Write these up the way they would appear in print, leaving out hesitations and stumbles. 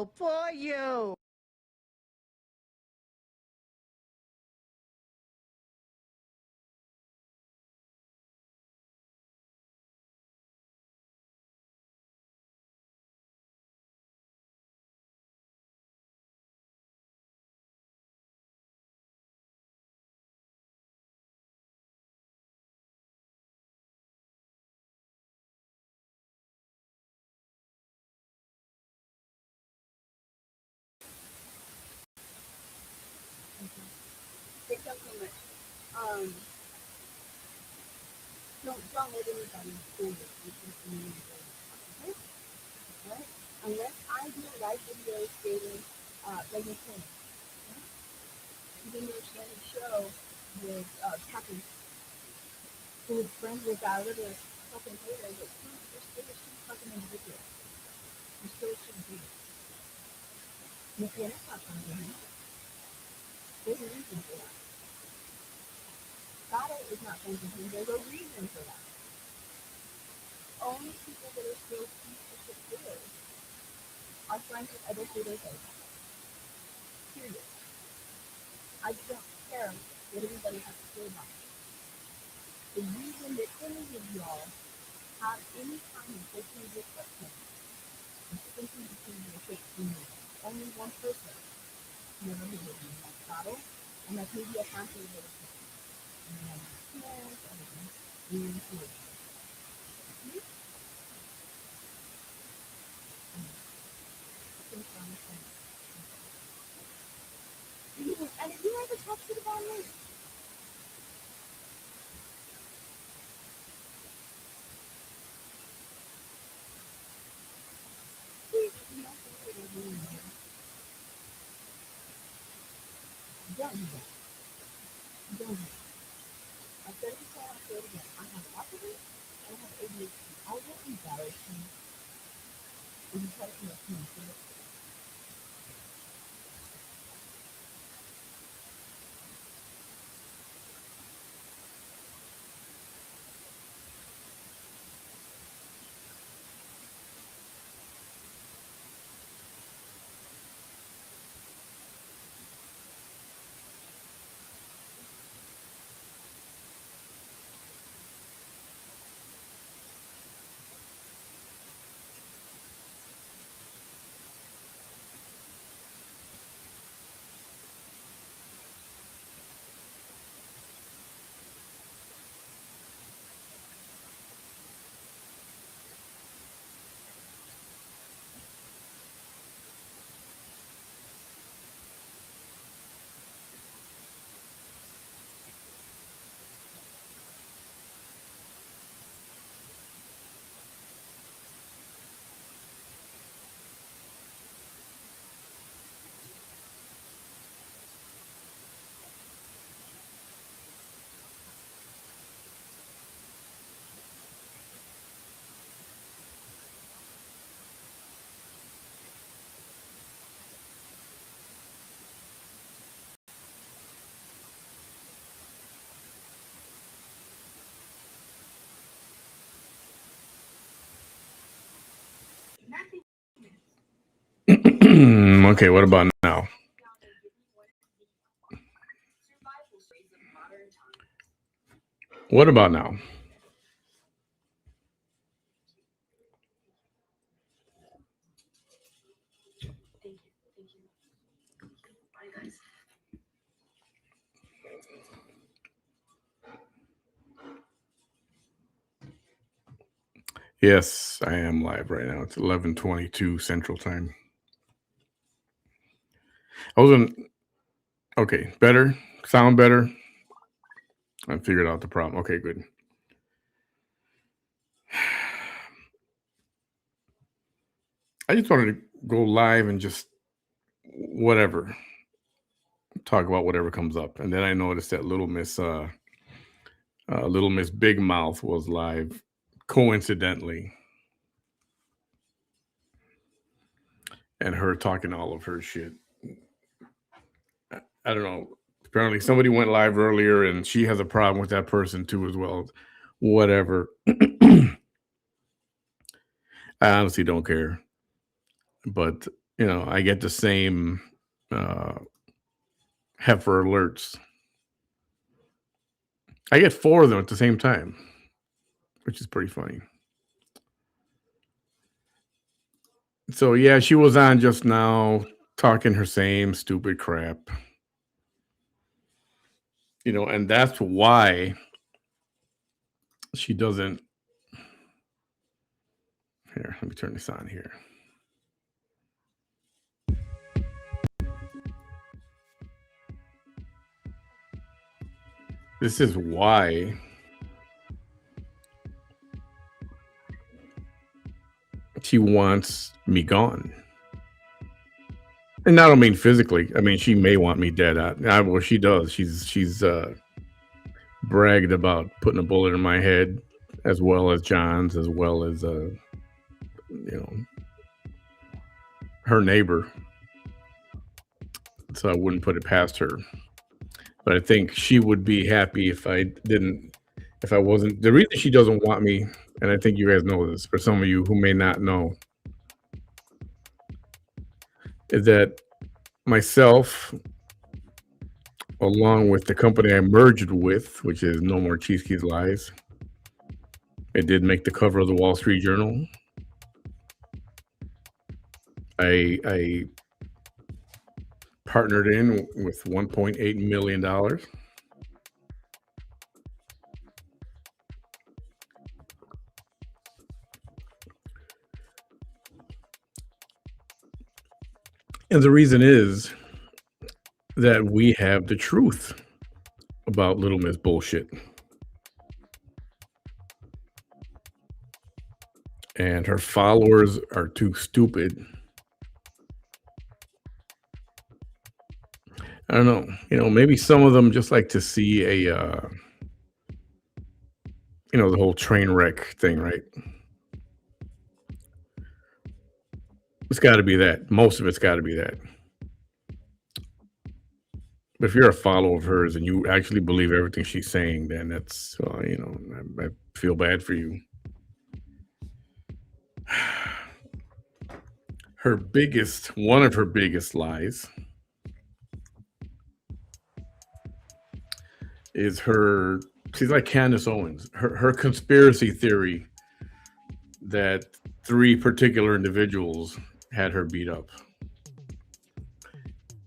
for you. Thank you so much. Um, don't let anybody fool you. Okay? Alright? Unless I do a live video stating, like you said, even though she had a show with Captain, who was friends with that other fucking hater, but you're still a shitty fucking individual. You're still a shitty dude. You can't stop on him. There's a reason for that. Battle is not friends with him. There's a reason for that. Only people that are still piece of shit haters are friends with other haters like that. Period. I don't care what anybody has to say about it. The reason that any of y'all have any kind of social discussion is simply because you're fake to me. Only one person never hated me in that battle, and that's maybe a handful of other people. And then I'm like, yes, everything. Really cool. And if you ever talk shit about me, please do not consider me. Don't do that. Don't do that. I said it before, I said it again. I have autism and I have ADHD. I will embarrass you if you try to come up to me and say it. Okay, what about now? What about now? Yes, I am live right now. It's 11:22 Central Time. I wasn't okay. Better, sound better. I figured out the problem. Okay, good. I just wanted to go live and just whatever talk about whatever comes up, and then I noticed that Little Miss Big Mouth was live, coincidentally, and her talking all of her shit. I don't know. Apparently, somebody went live earlier, and she has a problem with that person too, as well. Whatever. I honestly don't care. But I get the same uh, heifer alerts. I get 4 of them at the same time, which is pretty funny. So yeah, she was on just now talking her same stupid crap. And that's why she doesn't. Here, let me turn this on here. This is why she wants me gone. And I don't mean physically. I mean, she may want me dead. Well, she does. She's bragged about putting a bullet in my head, as well as John's, as well as you know her neighbor. So I wouldn't put it past her. But I think she would be happy if I didn't, if I wasn't. The reason she doesn't want me, and I think you guys know this, for some of you who may not know, is that myself, along with the company I merged with, which is No More Cheeseke's Lies, it did make the cover of the Wall Street Journal. I partnered in with $1.8 million. And the reason is that we have the truth about Little Miss Bullshit. And her followers are too stupid. I don't know. Maybe some of them just like to see the whole train wreck thing, right? It's got to be that. Most of it's got to be that. But if you're a follower of hers and you actually believe everything she's saying, then that's, I feel bad for you. One of her biggest lies is she's like Candace Owens. Her conspiracy theory that 3 particular individuals had her beat up.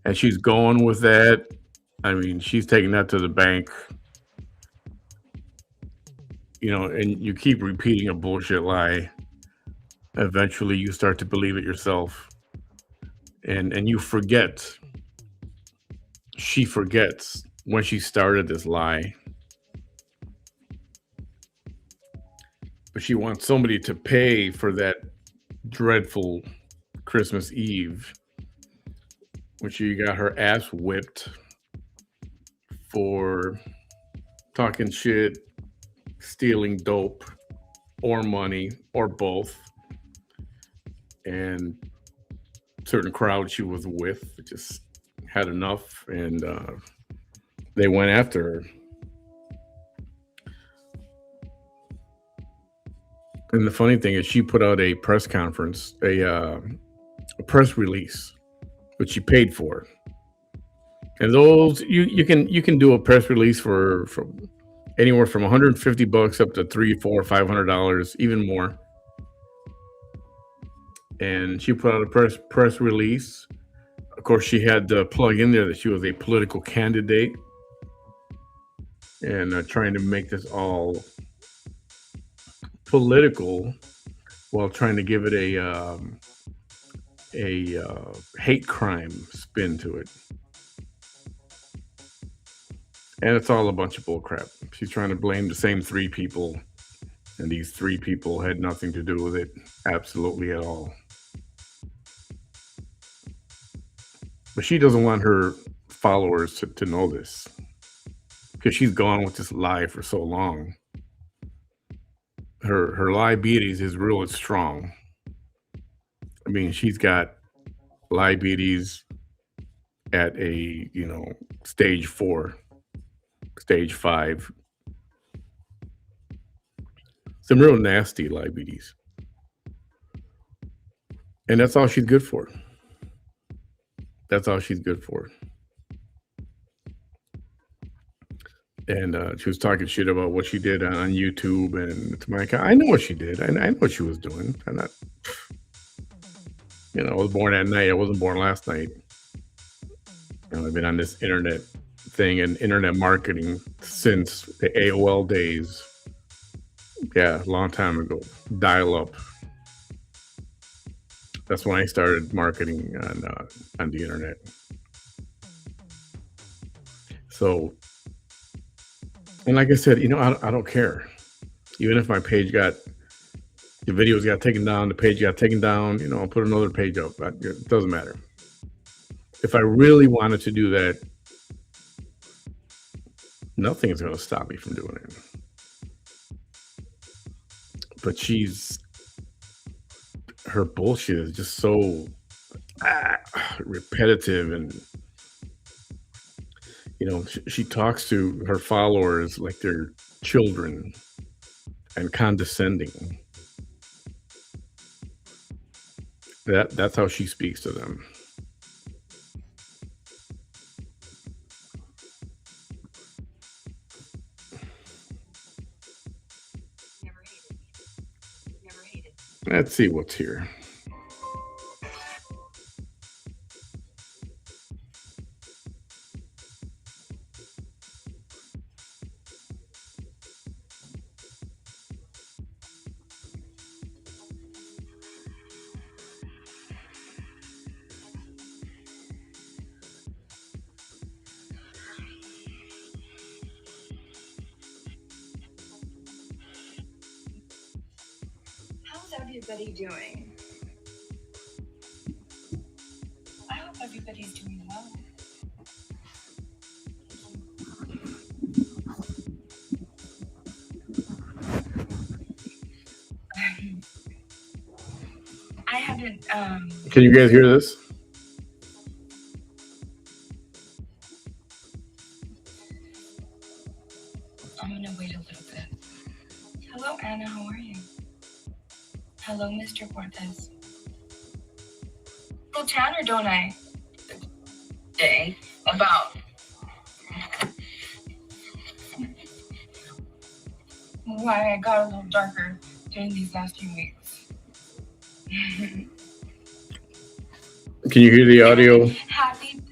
And she's going with that. I mean, she's taking that to the bank. And you keep repeating a bullshit lie. Eventually you start to believe it yourself. And you forget. She forgets when she started this lie. But she wants somebody to pay for that dreadful Christmas Eve when she got her ass whipped for talking shit, stealing dope, or money, or both. And certain crowd she was with just had enough, and they went after her. And the funny thing is, she put out a press conference, a press release, which she paid for. And those you can do a press release for anywhere from $150 up to $300, $400, $500, even more. And she put out a press release. Of course, she had to plug in there that she was a political candidate, and trying to make this all political while trying to give it a hate crime spin to it. And it's all a bunch of bullcrap. She's trying to blame the same 3 people, and these 3 people had nothing to do with it, absolutely at all. But she doesn't want her followers to know this, because she's gone with this lie for so long. Her liabilities is real strong. I mean, she's got liabilities at a stage 4, stage 5, some real nasty liabilities, and that's all she's good for. That's all she's good for. And she was talking shit about what she did on YouTube, and it's like, I know what she did. I know what she was doing. I'm not, I was born at night. I wasn't born last night. I've been on this internet thing and internet marketing since the AOL days. Yeah, a long time ago. Dial up. That's when I started marketing on the internet. So, and like I said, I don't care. Even if my page got the videos got taken down, the page got taken down, I'll put another page up. It doesn't matter. If I really wanted to do that, nothing is going to stop me from doing it. But her bullshit is just so repetitive, and she talks to her followers like they're children and condescending. That's how she speaks to them. Let's see what's here. How's everybody doing? I hope everybody's doing well. I haven't, Can you guys hear this? I'm gonna wait a little bit. Hello, Anna, how are you? Hello, Mr. Cortez. Well, Tanner, don't I? Day about why I got a little darker during these last few weeks. Can you hear the audio?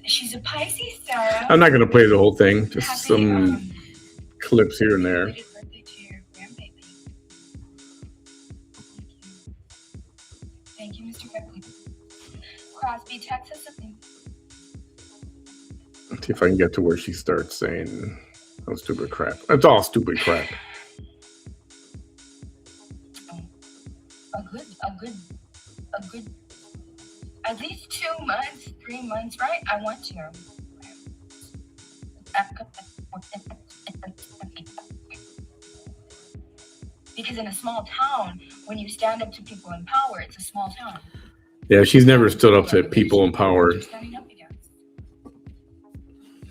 She's a Pisces, Sarah. I'm not going to play the whole thing, just Happy, some clips here and there. Belated birthday to your grandbaby. Thank you, Mr. Beverly. Crosby, Texas. Let's see if I can get to where she starts saying, "Oh, stupid crap." It's all stupid crap. A good, at least 2 months, 3 months, right? I want to. Because in a small town, when you stand up to people in power, it's a small town. Yeah, she's never stood up to people in power. Standing up against,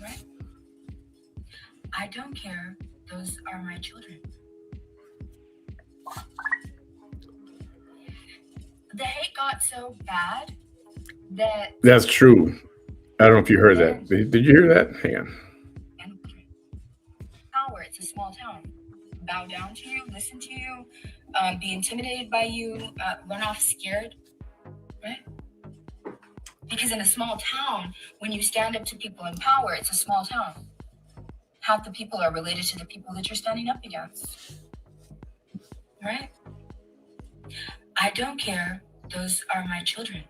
right? I don't care. Those are my children. The hate got so bad that... That's true. I don't know if you heard that. Did you hear that? Hang on. Power, it's a small town. Bow down to you, listen to you, be intimidated by you, run off scared, right? Because in a small town, when you stand up to people in power, it's a small town. Half the people are related to the people that you're standing up against, right? I don't care. Those are my children,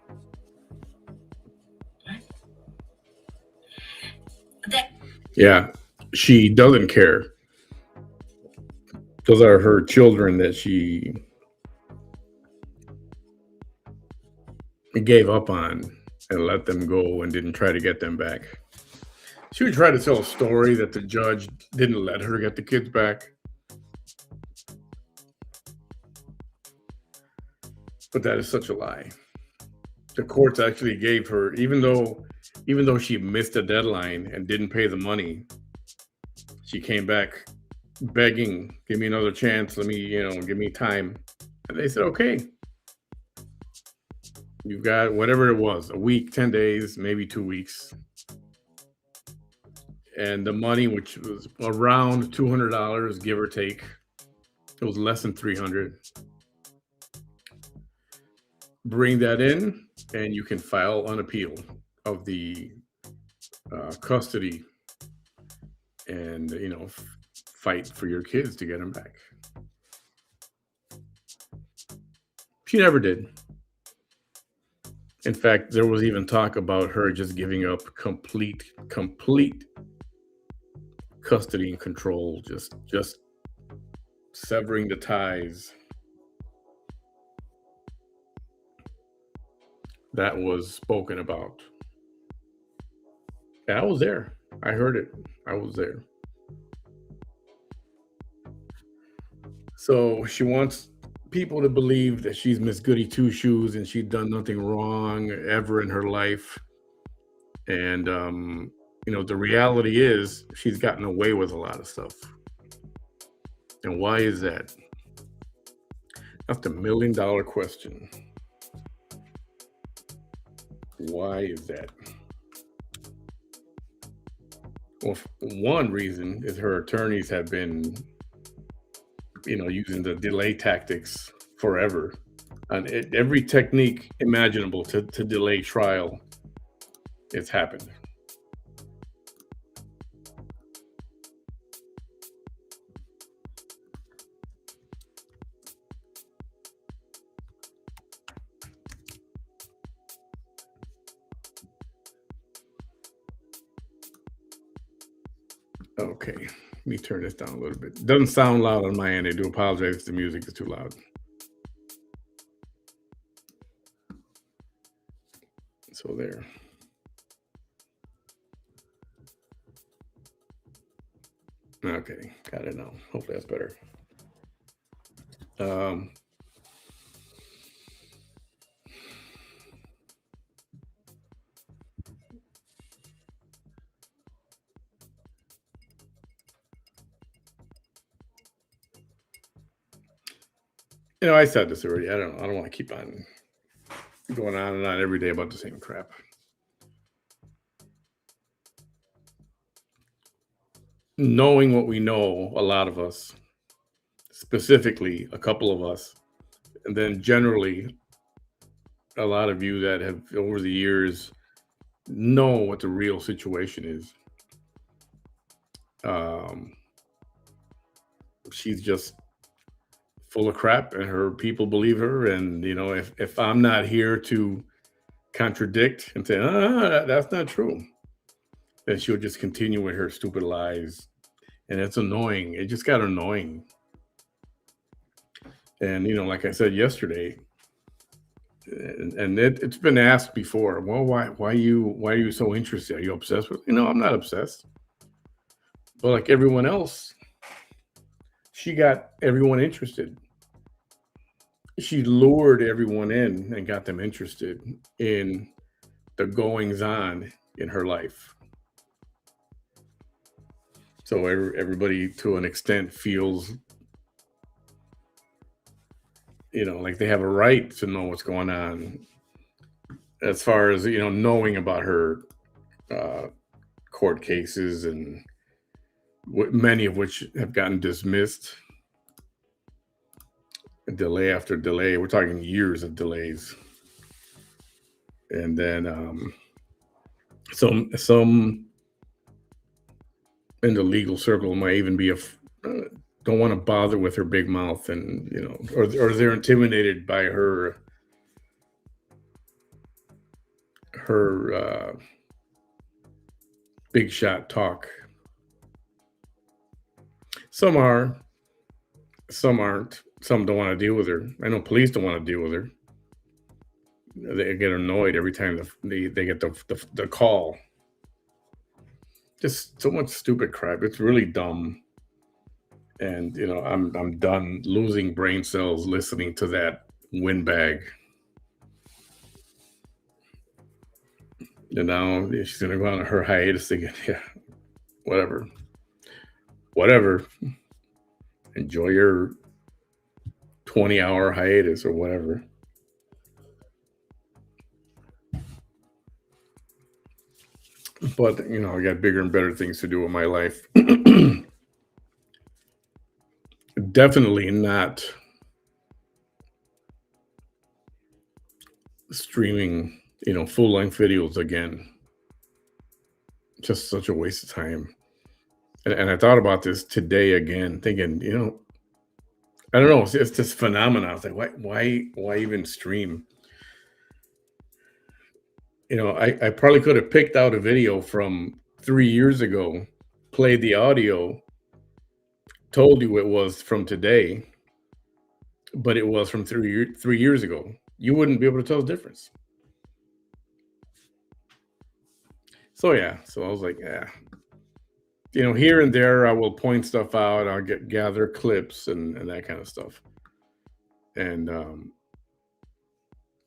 right? Yeah, she doesn't care. Those are her children that she gave up on and let them go and didn't try to get them back. She would try to tell a story that the judge didn't let her get the kids back. But that is such a lie. The courts actually gave her, even though she missed a deadline and didn't pay the money, she came back begging, "Give me another chance. Let me, give me time." And they said, "Okay." You've got whatever it was, a week, 10 days, maybe 2 weeks. And the money, which was around $200, give or take, it was less than 300. Bring that in, and you can file an appeal of the custody, and fight for your kids to get them back. She never did. In fact, there was even talk about her just giving up complete custody and control, just severing the ties. That was spoken about. And I was there. I heard it. I was there. So she wants people to believe that she's Miss Goody Two Shoes and she's done nothing wrong ever in her life. And the reality is she's gotten away with a lot of stuff. And why is that? That's the $1 million question. Why is that? Well, one reason is her attorneys have been, using the delay tactics forever. And every technique imaginable to delay trial, it's happened. Okay, let me turn this down a little bit. Doesn't sound loud on my end. I do apologize if the music is too loud. So there. Okay, got it now. Hopefully that's better. I said this already. I don't want to keep on going on and on every day about the same crap. Knowing what we know, a lot of us, specifically a couple of us, and then generally a lot of you that have over the years know what the real situation is. She's just full of crap, and her people believe her. And if I'm not here to contradict and say, that's not true, then she'll just continue with her stupid lies. And it's annoying. It just got annoying. And like I said yesterday, and it's been asked before, well, why are you so interested? Are you obsessed with? I'm not obsessed. But like everyone else, she got everyone interested. She lured everyone in and got them interested in the goings on in her life. So everybody, to an extent, feels, like they have a right to know what's going on, as far as knowing about her court cases, and many of which have gotten dismissed, delay after delay. We're talking years of delays. And then some in the legal circle might even be don't want to bother with her big mouth, and or they're intimidated by her big shot talk. Some are, some aren't. Some don't want to deal with her. I know police don't want to deal with her. They get annoyed every time they get the call. Just so much stupid crap. It's really dumb. And I'm done losing brain cells listening to that windbag. And now she's gonna go on her hiatus again. Yeah, whatever. Enjoy your 20-hour hiatus or whatever. But I got bigger and better things to do in my life. Definitely not streaming, full length videos again. Just such a waste of time. And I thought about this today again, thinking, I don't know, it's this phenomenon. I was like, why even stream? I probably could have picked out a video from 3 years ago, played the audio, told you it was from today, but it was from 3 years ago. You wouldn't be able to tell the difference. So yeah, so I was like, yeah, here and there I will point stuff out. I'll gather clips and that kind of stuff. And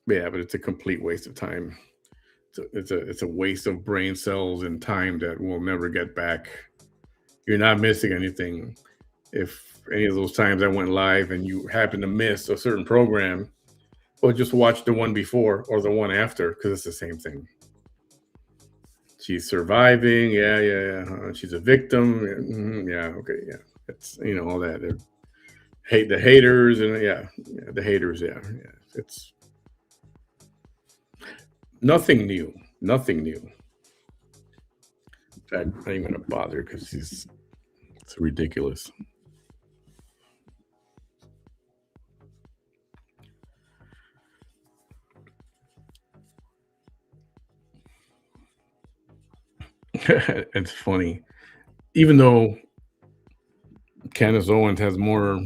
yeah, but it's a complete waste of time. It's a waste of brain cells and time that we'll never get back. You're not missing anything. If any of those times I went live and you happen to miss a certain program, well, just watch the one before or the one after because it's the same thing. She's surviving. Yeah, yeah, yeah. She's a victim. Yeah, yeah, okay, yeah. It's all that. Hate the haters and yeah, the haters. Yeah, yeah. It's nothing new. Nothing new. I'm not even gonna bother because it's ridiculous. It's funny. Even though Candace Owens has more,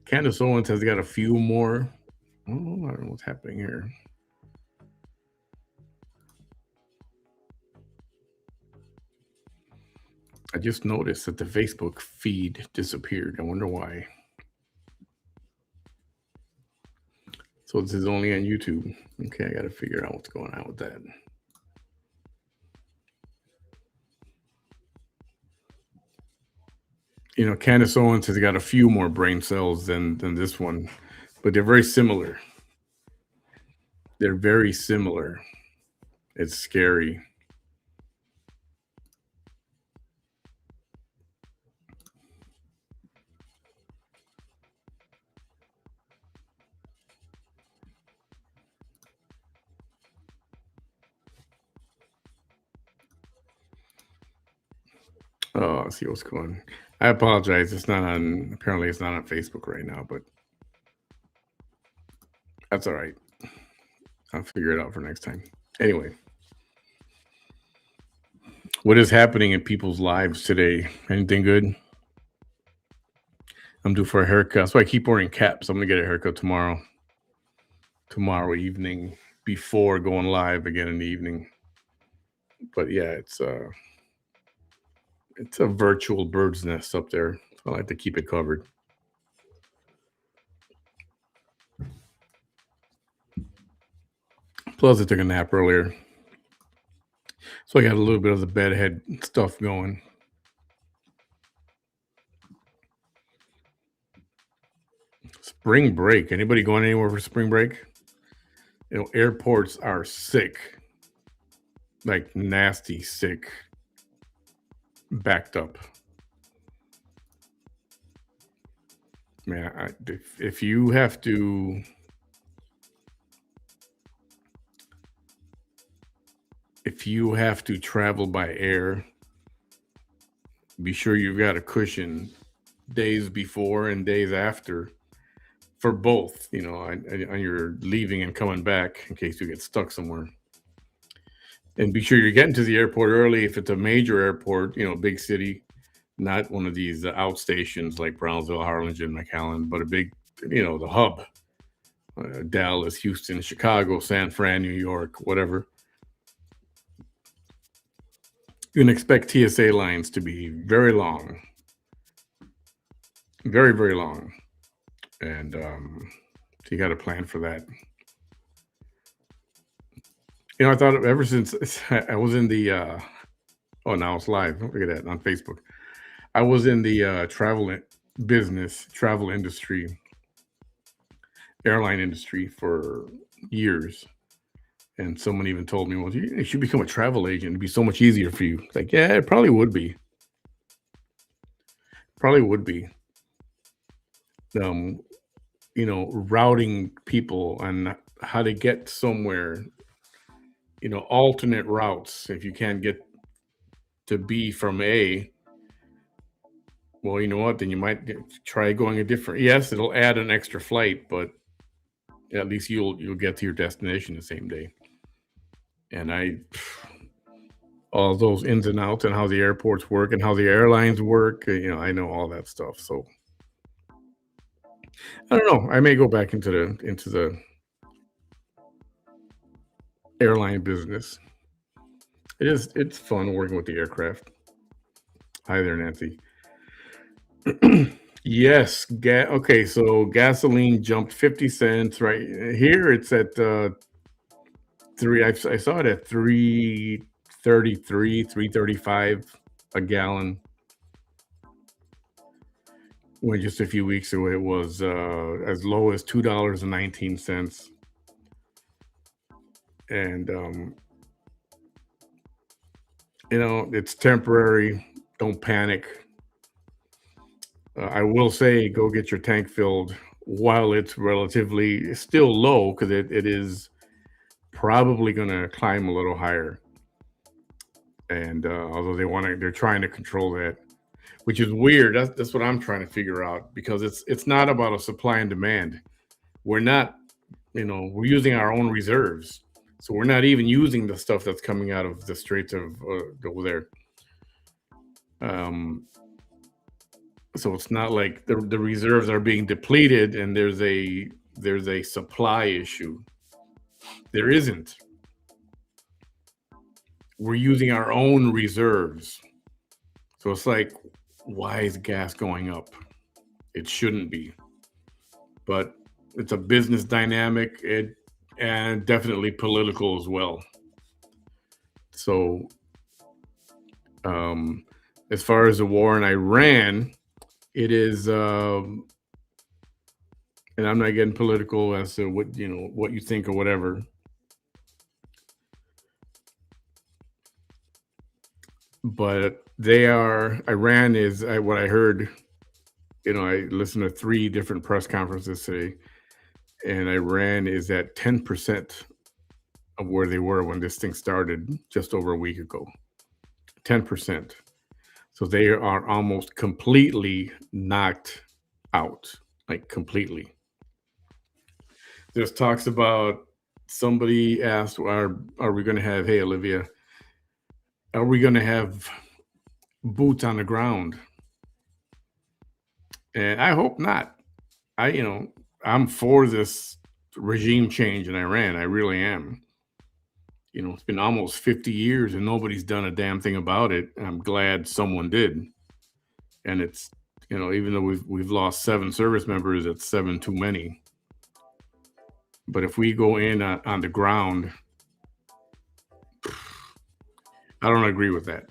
Candace Owens has got a few more. Oh, I don't know what's happening here. I just noticed that the Facebook feed disappeared. I wonder why. So this is only on YouTube. Okay, I got to figure out what's going on with that. Candace Owens has got a few more brain cells than this one, but they're very similar. They're very similar. It's scary. Oh, I see what's going. I apologize. It's not on. Apparently, it's not on Facebook right now, but that's all right. I'll figure it out for next time. Anyway, what is happening in people's lives today? Anything good? I'm due for a haircut, so I keep wearing caps. I'm gonna get a haircut tomorrow. Tomorrow evening, before going live again in the evening. But yeah, it's a virtual bird's nest up there. So I like to keep it covered. Plus, I took a nap earlier, so I got a little bit of the bedhead stuff going. Spring break. Anybody going anywhere for spring break? Airports are sick, like nasty sick, backed up. Man, if you have to, travel by air, be sure you've got a cushion days before and days after for both. On your leaving and coming back in case you get stuck somewhere. And be sure you're getting to the airport early if it's a major airport, big city, not one of these outstations like Brownsville, Harlingen, McAllen, but a big, the hub, Dallas, Houston, Chicago, San Fran, New York, whatever. You can expect TSA lines to be very long, very, very long. And so you got to plan for that. I thought ever since I was in the, oh, now it's live. Look at that on Facebook. I was in the travel industry, airline industry for years. And someone even told me, well, you should become a travel agent. It'd be so much easier for you. It's like, yeah, it probably would be. Probably would be. Um, routing people and how to get somewhere, alternate routes. If you can't get to B from A, well, you know what? Then you might try going a different. Yes, it'll add an extra flight, but at least you'll get to your destination the same day. And all those ins and outs and how the airports work and how the airlines work. I know all that stuff. So I don't know. I may go back into the airline business. It's fun working with the aircraft. Hi there, Nancy. Yes, okay, so gasoline jumped 50 cents right here. It's at I saw it at 333, 335 a gallon. When just a few weeks ago it was as low as $2.19. And it's temporary. Don't panic. I will say go get your tank filled while it's relatively still low, because it is probably going to climb a little higher. And although they're trying to control that, which is weird. That's what I'm trying to figure out, because it's not about a supply and demand. We're not, we're using our own reserves, so we're not even using the stuff that's coming out of the Straits of over there. So it's not like the reserves are being depleted and there's a supply issue. There isn't. We're using our own reserves. So it's like, why is gas going up? It shouldn't be. But it's a business dynamic, and definitely political as well. So as far as the war in Iran, it is, and I'm not getting political as to what you think or whatever. But Iran is, what I heard, I listened to 3 different press conferences today, and Iran is at 10% of where they were when this thing started just over a week ago. 10%. So they are almost completely knocked out, like completely. There's talks about, somebody asked, are we going to have, hey, Olivia, are we going to have boots on the ground? And I hope not. I'm for this regime change in Iran. I really am. It's been almost 50 years and nobody's done a damn thing about it. I'm glad someone did. And it's, even though we've lost 7 service members, it's 7 too many. But if we go in on the ground, I don't agree with that.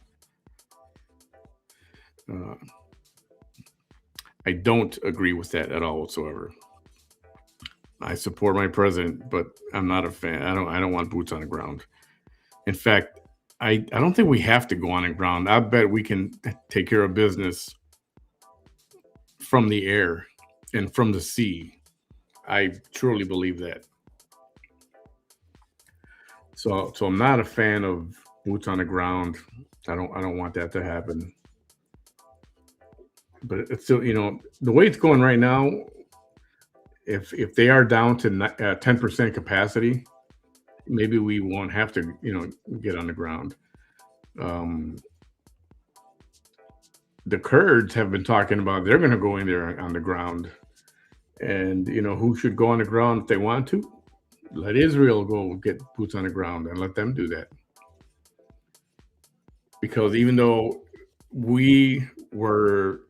I don't agree with that at all whatsoever. I support my president, but I'm not a fan. I don't want boots on the ground. In fact, I don't think we have to go on the ground. I bet we can take care of business from the air and from the sea. I truly believe that. So I'm not a fan of boots on the ground. I don't want that to happen. But it's still, the way it's going right now, if they are down to 10% capacity, maybe we won't have to, get on the ground. The Kurds have been talking about they're going to go in there on the ground, and who should go on the ground if they want to? Let Israel go get boots on the ground and let them do that. Because even though we were,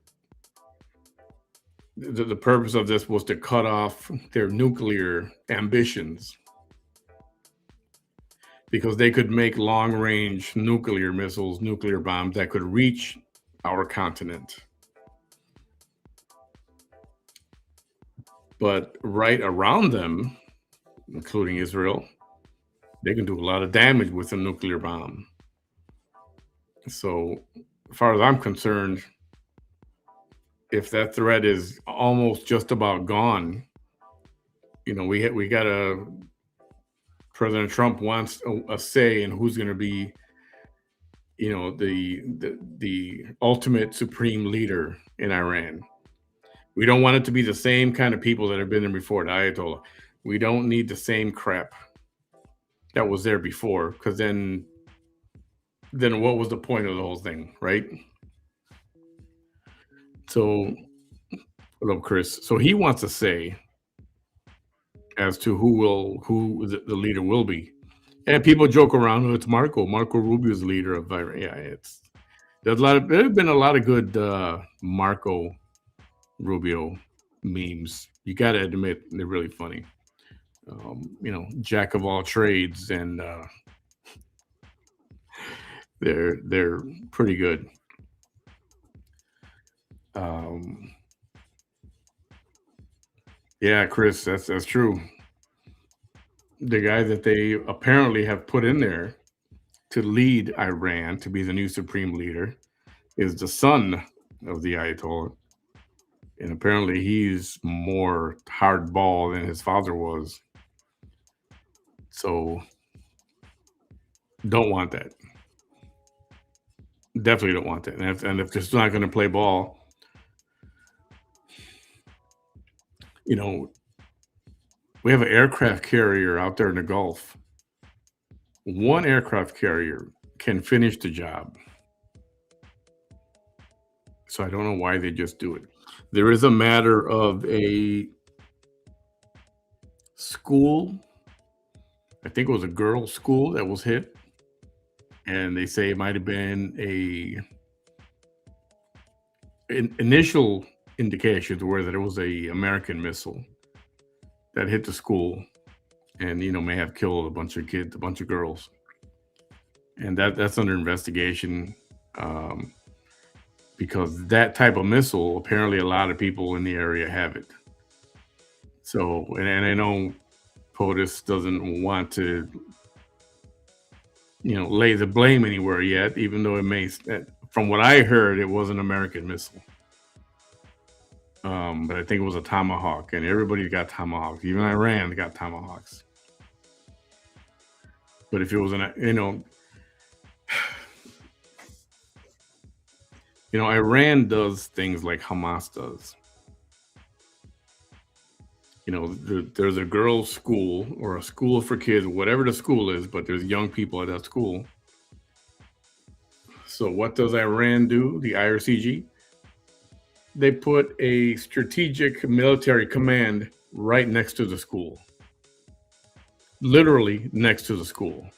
the purpose of this was to cut off their nuclear ambitions, because they could make long-range nuclear missiles, nuclear bombs that could reach our continent. But right around them, including Israel, They can do a lot of damage with a nuclear bomb. So, as far as I'm concerned, if that threat is almost just about gone, we got a President Trump wants a say in who's going to be, the ultimate supreme leader in Iran. We don't want it to be the same kind of people that have been there before, the Ayatollah. We don't need the same crap that was there before, because then what was the point of the whole thing, right? So, hello, Chris. So he wants to say as to who the leader will be, and people joke around. Oh, it's Marco Rubio's the leader of Iran. Yeah, there's been a lot of good Marco Rubio memes. You got to admit they're really funny. Jack of all trades, and they're pretty good. Um, yeah, Chris, that's true. The guy that they apparently have put in there to lead Iran to be the new supreme leader is the son of the Ayatollah, and apparently he's more hardball than his father was. So don't want that. Definitely don't want that. And if they're still not going to play ball, you know, we have an aircraft carrier out there in the Gulf. One aircraft carrier can finish the job. So I don't know why they just do it. There is a matter of a school. I think it was a girls' school that was hit, and they say it might have been initial indications were that it was a American missile that hit the school, and may have killed a bunch of kids, a bunch of girls, and that's under investigation. Um, because that type of missile, apparently, a lot of people in the area have it. So, and I know POTUS doesn't want to, lay the blame anywhere yet, even though it may. From what I heard, it was an American missile. But I think it was a Tomahawk, and everybody got Tomahawks. Even Iran got Tomahawks. But if it was Iran does things like Hamas does. There's a girls' school or a school for kids, whatever the school is, but there's young people at that school. So what does Iran do? The IRCG? They put a strategic military command right next to the school. Literally next to the school.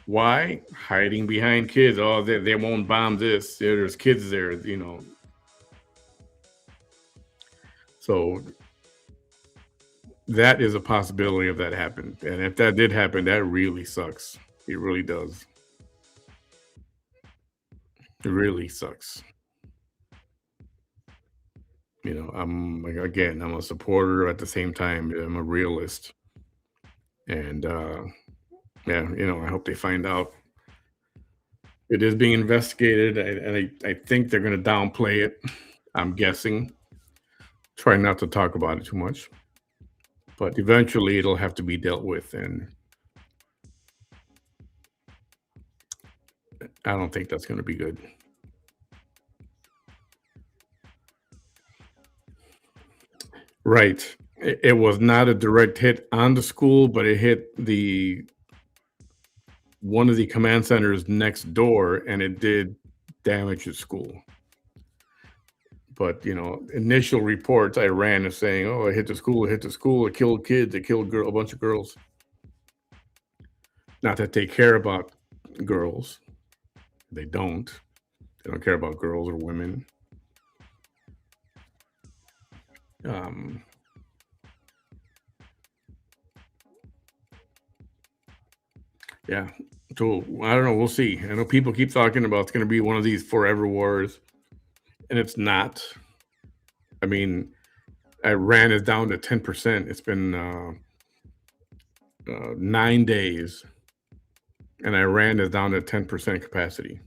Why? Hiding behind kids. Oh, they won't bomb this. There's kids there, So that is a possibility of that happened. And if that did happen, that really sucks. It really does. It really sucks. I'm a supporter at the same time. I'm a realist. And yeah, I hope they find out. It is being investigated, and I think they're going to downplay it. I'm guessing. Try not to talk about it too much. But eventually it'll have to be dealt with, and I don't think that's going to be good. Right. It was not a direct hit on the school, but it hit one of the command centers next door, and it did damage the school. But initial reports I ran is saying, "Oh, it hit the school! It hit the school! It killed kids! It killed a bunch of girls." Not that they care about girls; they don't. They don't care about girls or women. Yeah. So I don't know. We'll see. I know people keep talking about it's going to be one of these forever wars, and it's not. I mean, Iran is down to 10%. It's been 9 days, and Iran is down to 10% capacity.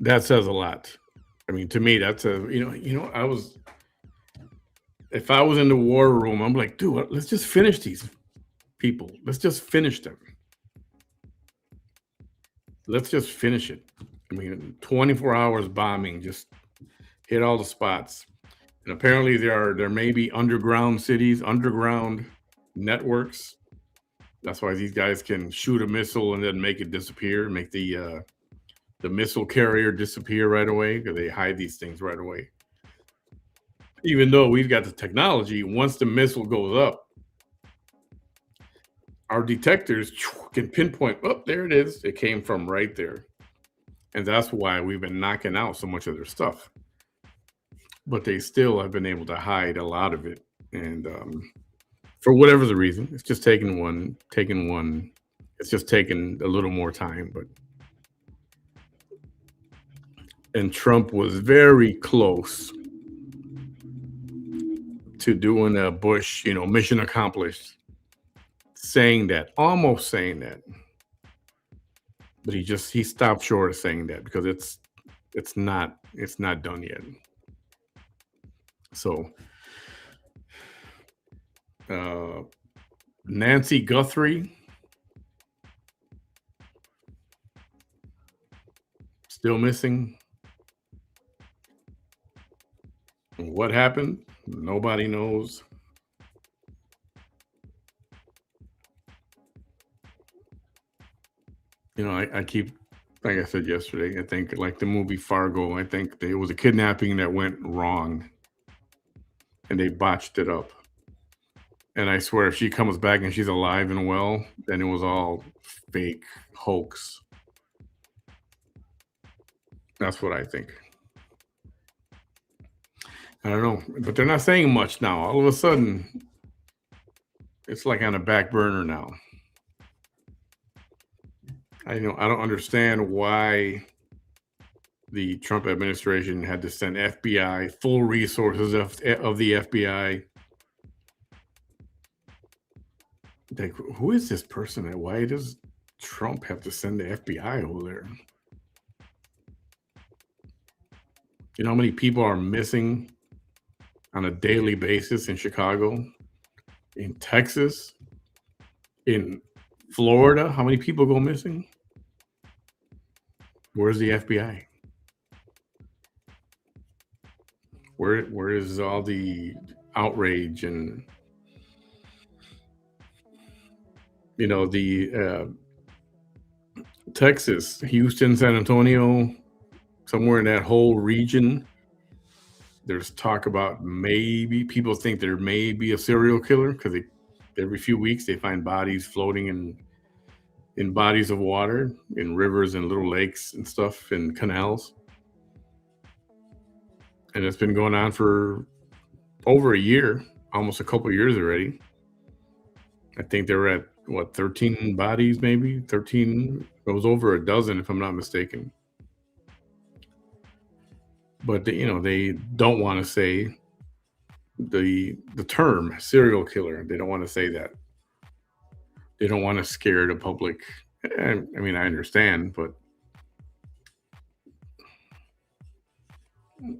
That says a lot. I mean, to me, that's a I was if I was in the war room, I'm like, dude, let's just finish these people. Let's just finish them. Let's just finish it. I mean, 24 hours bombing, just hit all the spots. And apparently there may be underground cities, underground networks. That's why these guys can shoot a missile and then make it disappear, make the missile carrier disappear right away, because they hide these things right away. Even though we've got the technology, once the missile goes up, our detectors can pinpoint, oh, there it is. It came from right there. And that's why we've been knocking out so much of their stuff. But they still have been able to hide a lot of it. And for whatever the reason, it's just taking one. It's just taken a little more time. And Trump was very close to doing a Bush, mission accomplished, almost saying that. But he stopped short of saying that, because it's not done yet. So Nancy Guthrie still missing. What happened? Nobody knows. I keep, like I said yesterday, I think like the movie Fargo, I think there was a kidnapping that went wrong and they botched it up. And I swear, if she comes back and she's alive and well, then it was all fake hoax. That's what I think. I don't know, but they're not saying much now. All of a sudden, it's like on a back burner now. I don't understand why the Trump administration had to send FBI, full resources of the FBI. Like, who is this person and why does Trump have to send the FBI over there? You know how many people are missing on a daily basis in Chicago, in Texas, in Florida? How many people go missing? Where's the FBI? Where is all the outrage and the Texas, Houston, San Antonio, somewhere in that whole region? There's talk about maybe people think there may be a serial killer, because every few weeks they find bodies floating in bodies of water, in rivers and little lakes and stuff, and canals. And it's been going on for over a year, almost a couple years already. I think they were at 13 bodies, maybe 13. It was over a dozen, if I'm not mistaken. But they don't want to say the term serial killer. They don't want to say that. They don't want to scare the public. I mean, I understand, but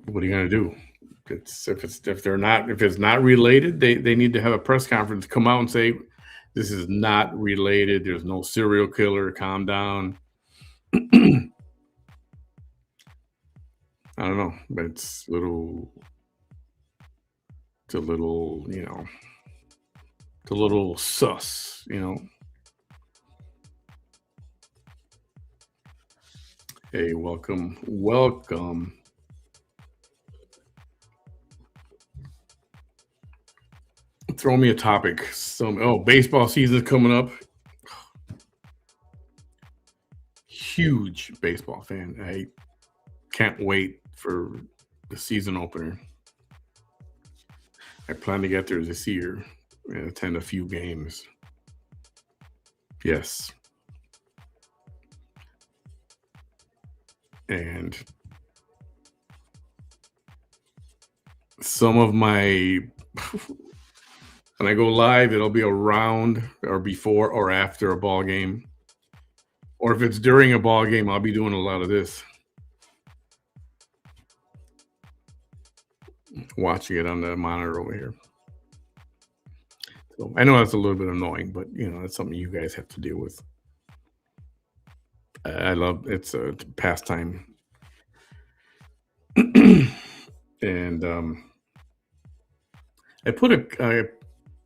what are you going to do? If it's not related, they need to have a press conference, come out and say, this is not related. There's no serial killer. Calm down. I don't know, but it's a little, it's a little sus, Hey, welcome. Throw me a topic. Baseball season's coming up. Huge baseball fan. I can't wait for the season opener. I plan to get there this year and attend a few games. Yes. And some of my When I go live, it'll be around or before or after a ball game. Or if it's during a ball game, I'll be doing a lot of this. Watching it on the monitor over here. So I know that's a little bit annoying, but that's something you guys have to deal with. I love it's a pastime. And I put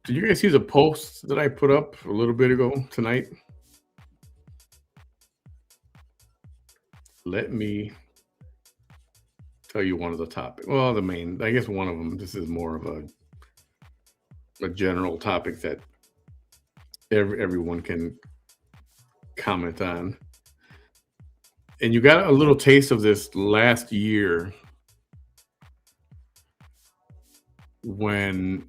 did you guys see the post that I put up a little bit ago tonight? Let me tell you one of the topics. Well, I guess one of them. This is more of a general topic that everyone can comment on. And you got a little taste of this last year when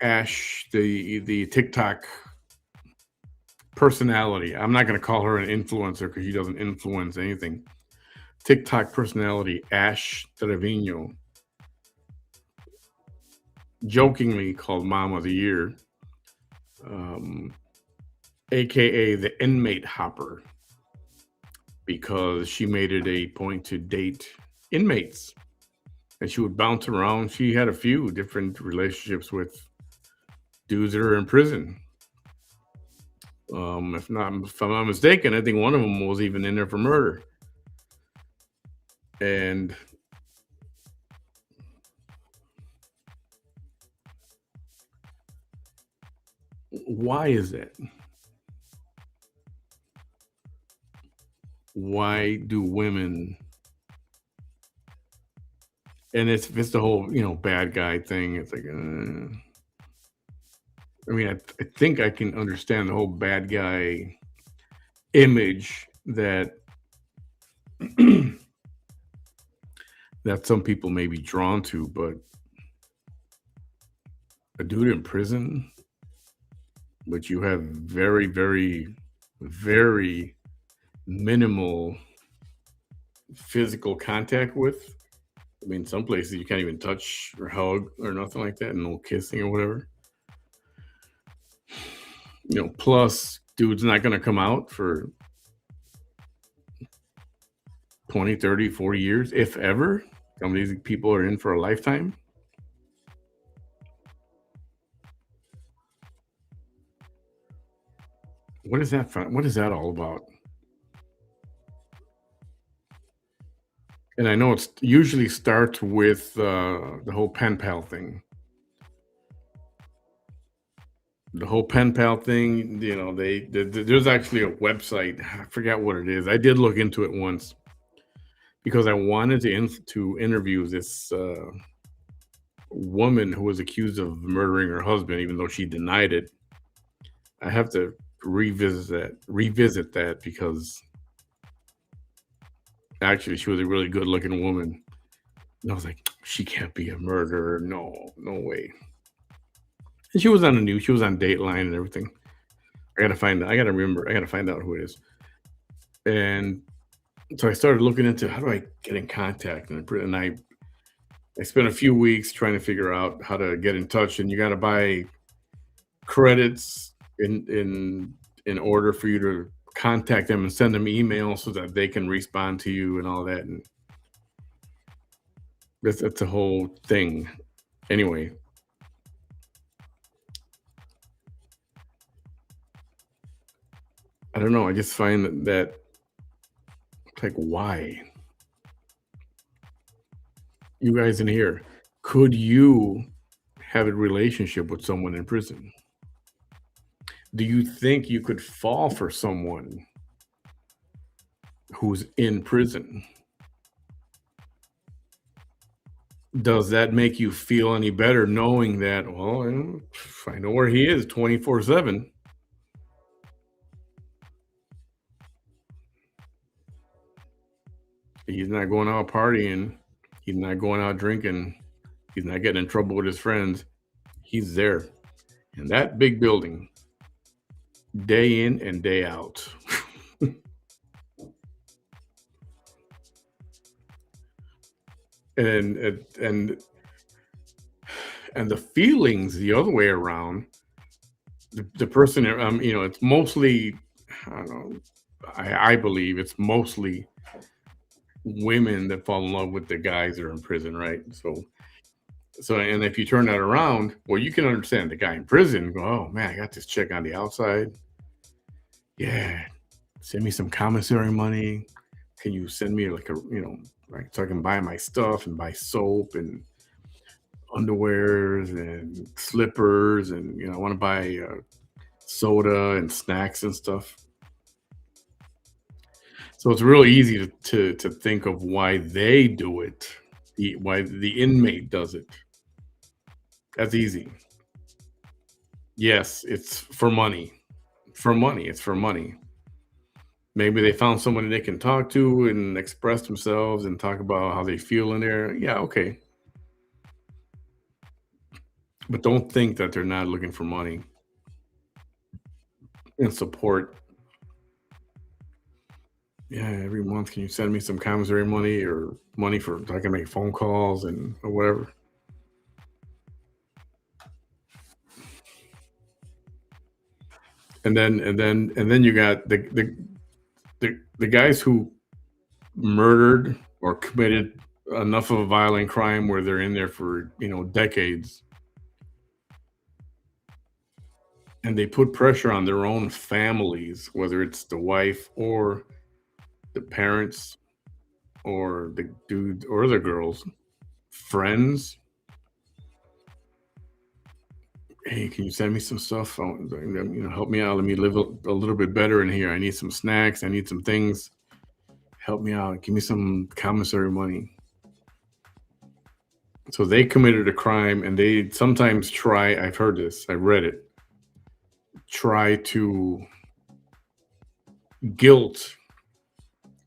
Ash, the TikTok personality, I'm not going to call her an influencer because she doesn't influence anything. TikTok personality Ash Trevino, jokingly called Mom of the Year, aka the inmate hopper, because she made it a point to date inmates. And she would bounce around. She had a few different relationships with dudes that are in prison. If I'm not mistaken, I think one of them was even in there for murder. And why is that? Why do women? And it's the whole bad guy thing. It's like, I mean, I think I can understand the whole bad guy image that that some people may be drawn to, but a dude in prison, which you have very, very, very minimal physical contact with. I mean, some places you can't even touch or hug or nothing like that, no kissing or whatever. Plus, dude's not going to come out for 20, 30, 40 years, if ever. Some of these people are in for a lifetime. What is that? What is that all about? And I know it usually starts with the whole pen pal thing. The whole pen pal thing, there's actually a website. I forgot what it is. I did look into it once because I wanted to interview this woman who was accused of murdering her husband, even though she denied it. I have to revisit that because actually she was a really good looking woman. And I was like, she can't be a murderer. No way. And she was on the news. She was on Dateline and everything. I gotta find out who it is. And so I started looking into how do I get in contact, and I spent a few weeks trying to figure out how to get in touch. And you got to buy credits in order for you to contact them and send them emails so that they can respond to you and all that. And that's a whole thing. Anyway, I don't know. I just find that like, why? You guys in here, could you have a relationship with someone in prison? Do you think you could fall for someone who's in prison? Does that make you feel any better knowing that, well, I know where he is 24/7? He's not going out partying. He's not going out drinking. He's not getting in trouble with his friends. He's there in that big building, day in and day out. and And the feelings the other way around, the person, it's mostly, I don't know, I believe it's mostly women that fall in love with the guys that are in prison, right? So, and if you turn that around, well, you can understand the guy in prison go, oh man, I got this chick on the outside. Yeah, send me some commissary money. Can you send me like like so I can buy my stuff and buy soap and underwears and slippers and I want to buy soda and snacks and stuff. So it's real easy to think of why they do it, why the inmate does it. That's easy. Yes, it's for money. For money, it's for money. Maybe they found somebody they can talk to and express themselves and talk about how they feel in there. Yeah, okay. But don't think that they're not looking for money and support. Yeah, every month can you send me some commissary money or money for so I can make phone calls and or whatever. And then you got the guys who murdered or committed enough of a violent crime where they're in there for decades, and they put pressure on their own families, whether it's the wife or the parents or the dude or the girls, friends. Hey, can you send me some stuff? Help me out. Let me live a little bit better in here. I need some snacks. I need some things. Help me out. Give me some commissary money. So they committed a crime, and they sometimes try. I've heard this. I read it. Try to guilt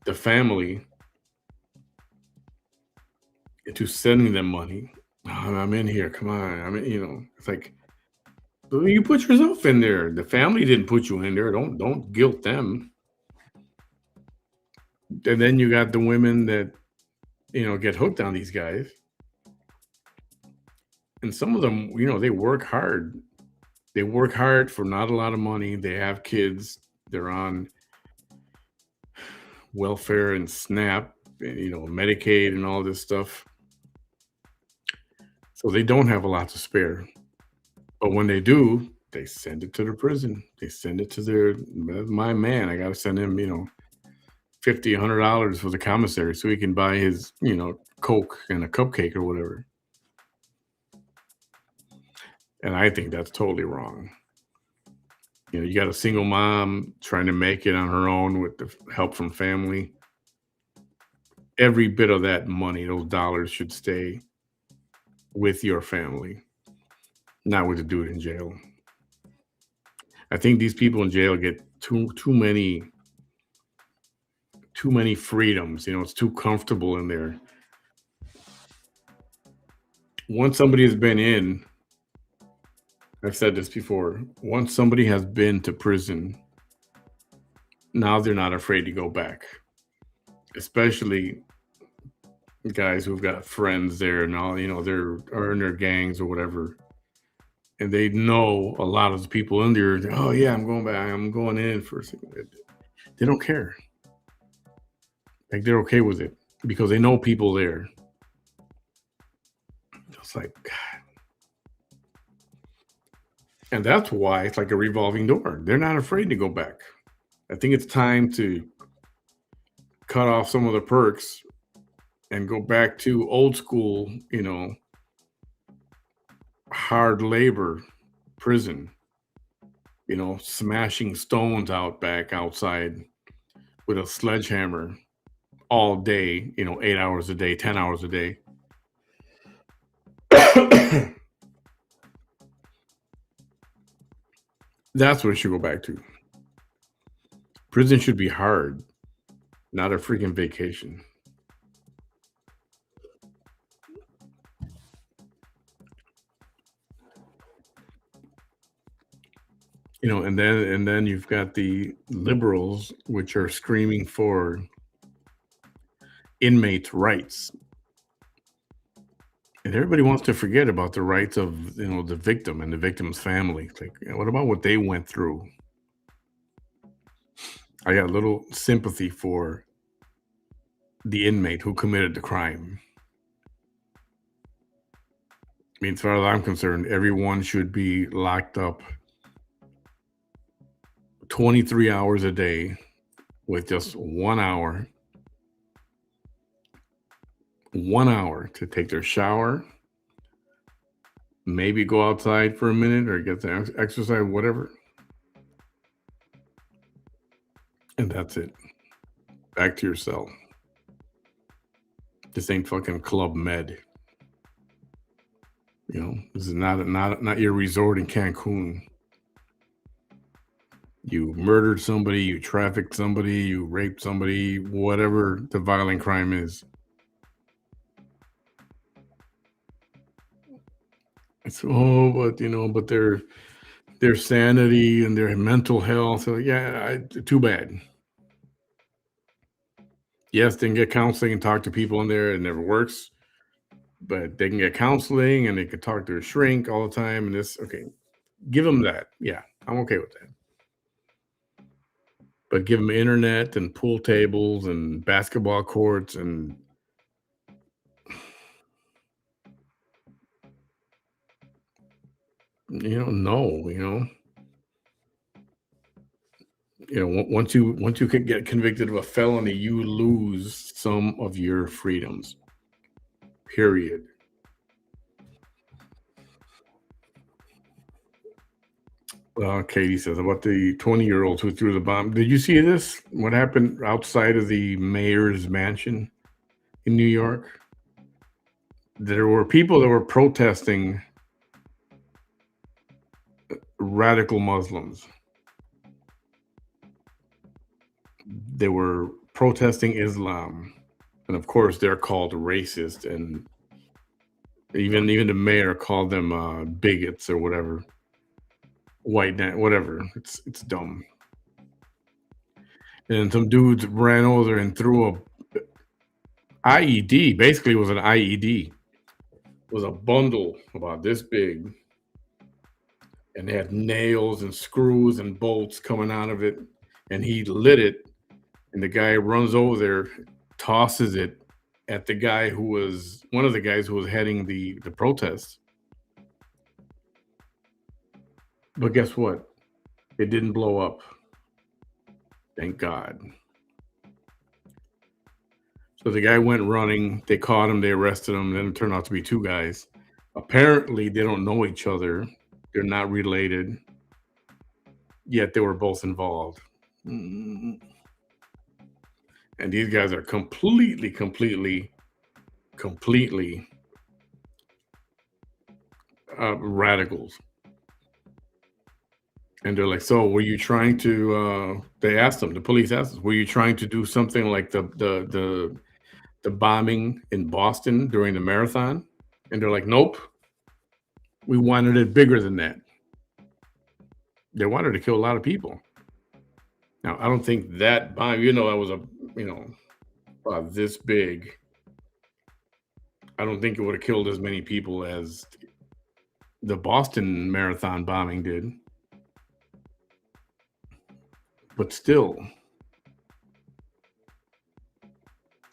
the family into sending them money. "Oh, I'm in here. Come on. I mean, it's like, well, you put yourself in there. The family didn't put you in there. Don't guilt them. And then you got the women that get hooked on these guys, and some of them, they work hard. They work hard for not a lot of money. They have kids. They're on welfare and SNAP, Medicaid and all this stuff. So they don't have a lot to spare. But when they do, they send it to the prison. They send it to my man. I got to send him, $50, $100 for the commissary so he can buy his, Coke and a cupcake or whatever. And I think that's totally wrong. You got a single mom trying to make it on her own with the help from family. Every bit of that money, those dollars should stay with your family, not with the dude in jail. I think these people in jail get too many freedoms. It's too comfortable in there. Once somebody has been in, I've said this before, once somebody has been to prison, now they're not afraid to go back. Especially guys who've got friends there and all, they're in their gangs or whatever. And they know a lot of the people in there, oh yeah, I'm going back, I'm going in for a second. They don't care. Like they're okay with it because they know people there. It's like, God. And that's why it's like a revolving door. They're not afraid to go back. I think it's time to cut off some of the perks and go back to old school, hard labor prison, smashing stones back outside with a sledgehammer all day, 8 hours a day, 10 hours a day. That's what it should go back to. Prison should be hard, not a freaking vacation. And then you've got the liberals, which are screaming for inmates' rights. And everybody wants to forget about the rights of the victim and the victim's family. It's like, what about what they went through? I got little sympathy for the inmate who committed the crime. I mean, as far as I'm concerned, everyone should be locked up 23 hours a day with just 1 hour to take their shower, maybe go outside for a minute or get the exercise, whatever. And that's it. Back to your cell. This ain't fucking Club Med. This is not your resort in Cancun. You murdered somebody, you trafficked somebody, you raped somebody, whatever the violent crime is. It's but their sanity and their mental health. So yeah, too bad. Yes, they can get counseling and talk to people in there. It never works, but they can get counseling and they can talk to a shrink all the time. And give them that. Yeah, I'm okay with that. But give them internet and pool tables and basketball courts and no, once you can get convicted of a felony, you lose some of your freedoms. Period. Katie says about the 20-year-old who threw the bomb. Did you see this? What happened outside of the mayor's mansion in New York? There were people that were protesting radical Muslims. They were protesting Islam, and of course, they're called racist, and even the mayor called them bigots or whatever, whatever. It's dumb. And some dudes ran over and threw a IED. Basically, it was an IED. It was a bundle about this big, and they had nails and screws and bolts coming out of it. And he lit it, and the guy runs over there, tosses it at the guy who was one of the guys who was heading the protest. But guess what? It didn't blow up. Thank God. So the guy went running. They caught him. They arrested him. Then it turned out to be two guys. Apparently, they don't know each other. They're not related. Yet they were both involved. And these guys are completely radicals. And they're like, so were you trying to they asked them, the police asked us, were you trying to do something like the bombing in Boston during the marathon? And they're like, nope. We wanted it bigger than that. They wanted to kill a lot of people. Now, I don't think that bomb, that was about this big. I don't think it would have killed as many people as the Boston Marathon bombing did. But still.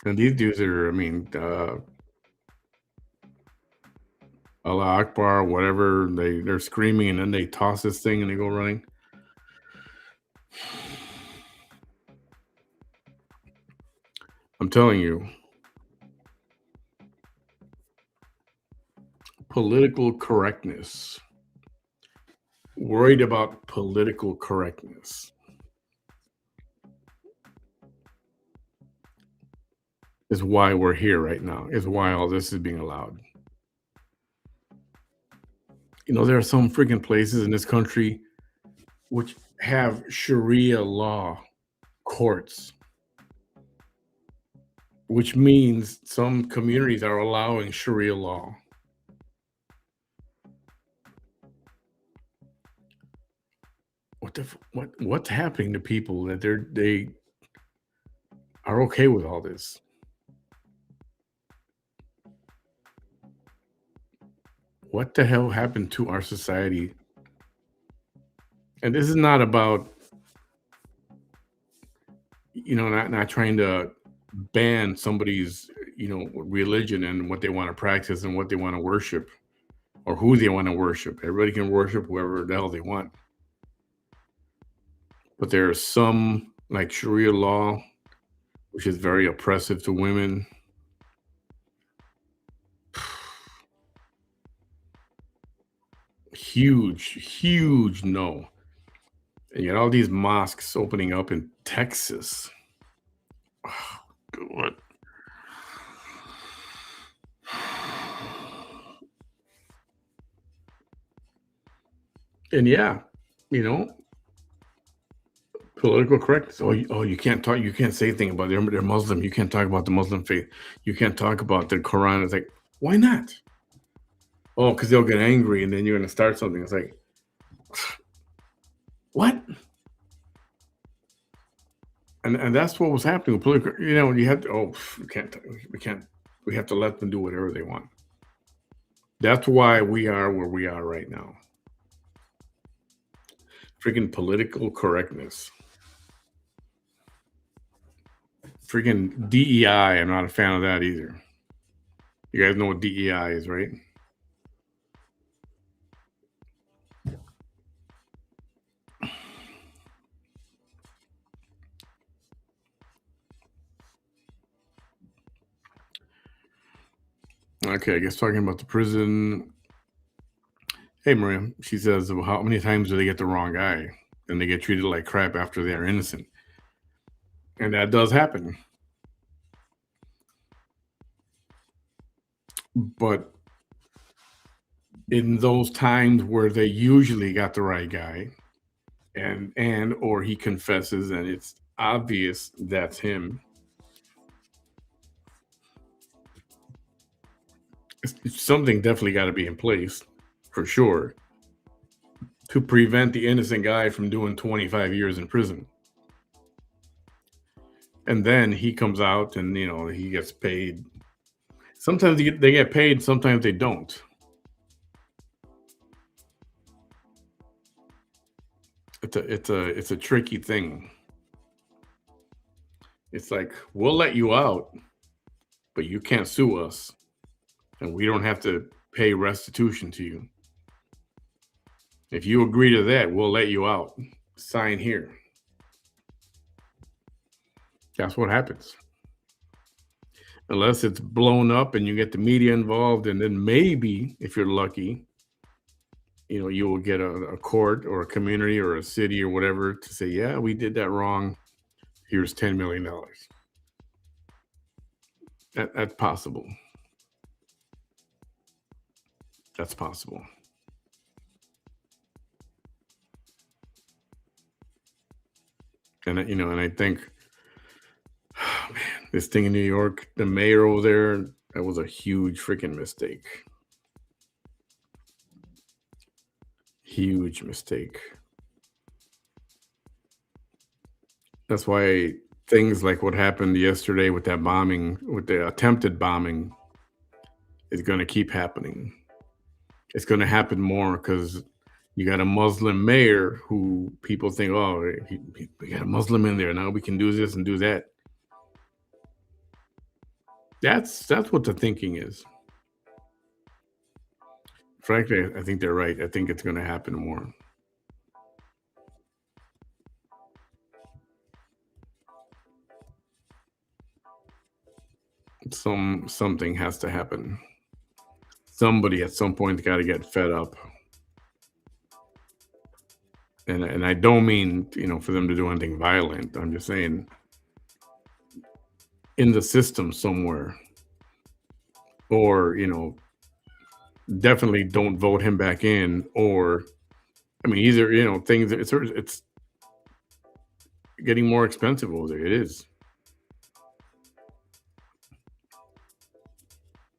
And these dudes are, Allah Akbar, whatever, they're screaming and then they toss this thing and they go running. I'm telling you, political correctness. Worried about political correctness is why we're here right now, is why all this is being allowed. There are some freaking places in this country which have Sharia law courts, which means some communities are allowing Sharia law. What's happening to people that they are okay with all this? What the hell happened to our society? And this is not about, not trying to ban somebody's, religion and what they want to practice and what they want to worship or who they want to worship. Everybody can worship whoever the hell they want. But there's some, like Sharia law, which is very oppressive to women. Huge no. And you got all these mosques opening up in Texas. Oh, God. And yeah, you know, political correctness. You can't talk. You can't say anything about they're Muslim. You can't talk about the Muslim faith. You can't talk about the Quran. It's like, why not? Oh, because they'll get angry, and then you're going to start something. It's like, what? And that's what was happening with political. You have to. We have to let them do whatever they want. That's why we are where we are right now. Freaking political correctness. Freaking DEI. I'm not a fan of that either. You guys know what DEI is, right? Okay, I guess talking about the prison. Hey, Maria, she says, well, how many times do they get the wrong guy? And they get treated like crap after they're innocent. And that does happen. But in those times where they usually got the right guy, and or he confesses and it's obvious that's him, something definitely got to be in place for sure to prevent the innocent guy from doing 25 years in prison. And then he comes out and he gets paid. Sometimes they get paid, sometimes they don't. It's a tricky thing. It's like, we'll let you out, but you can't sue us, and we don't have to pay restitution to you. If you agree to that, we'll let you out. Sign here. That's what happens. Unless it's blown up and you get the media involved, and then maybe, if you're lucky, you will get a court or a community or a city or whatever to say, yeah, we did that wrong. Here's $10 million. That's possible. That's possible. And I think, oh, man, this thing in New York, the mayor over there, that was a huge freaking mistake. Huge mistake. That's why things like what happened yesterday with that bombing, with the attempted bombing, is going to keep happening. It's going to happen more because you got a Muslim mayor who people think, oh, we got a Muslim in there. Now we can do this and do that. That's what the thinking is. Frankly, I think they're right. I think it's going to happen more. Something has to happen. Somebody at some point got to get fed up. And I don't mean, for them to do anything violent. I'm just saying in the system somewhere. Or, definitely don't vote him back in. Or, either, things, it's getting more expensive over there. It is.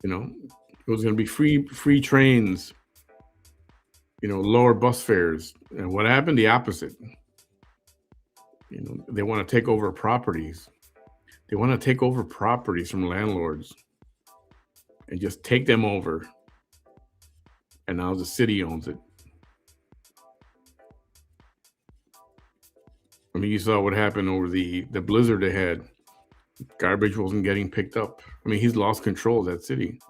It was going to be free trains, lower bus fares. And what happened? The opposite. They want to take over properties. They want to take over properties from landlords and just take them over and now the city owns it. I mean, you saw what happened over the blizzard they had. Garbage wasn't getting picked up. I mean, he's lost control of that city.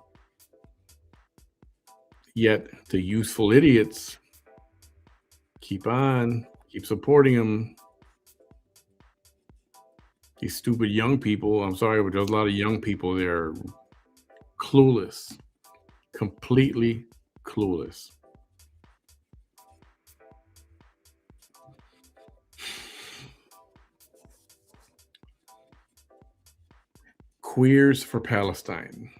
Yet the useful idiots keep supporting him. These stupid young people, I'm sorry, but there's a lot of young people there clueless, completely clueless. Queers for Palestine.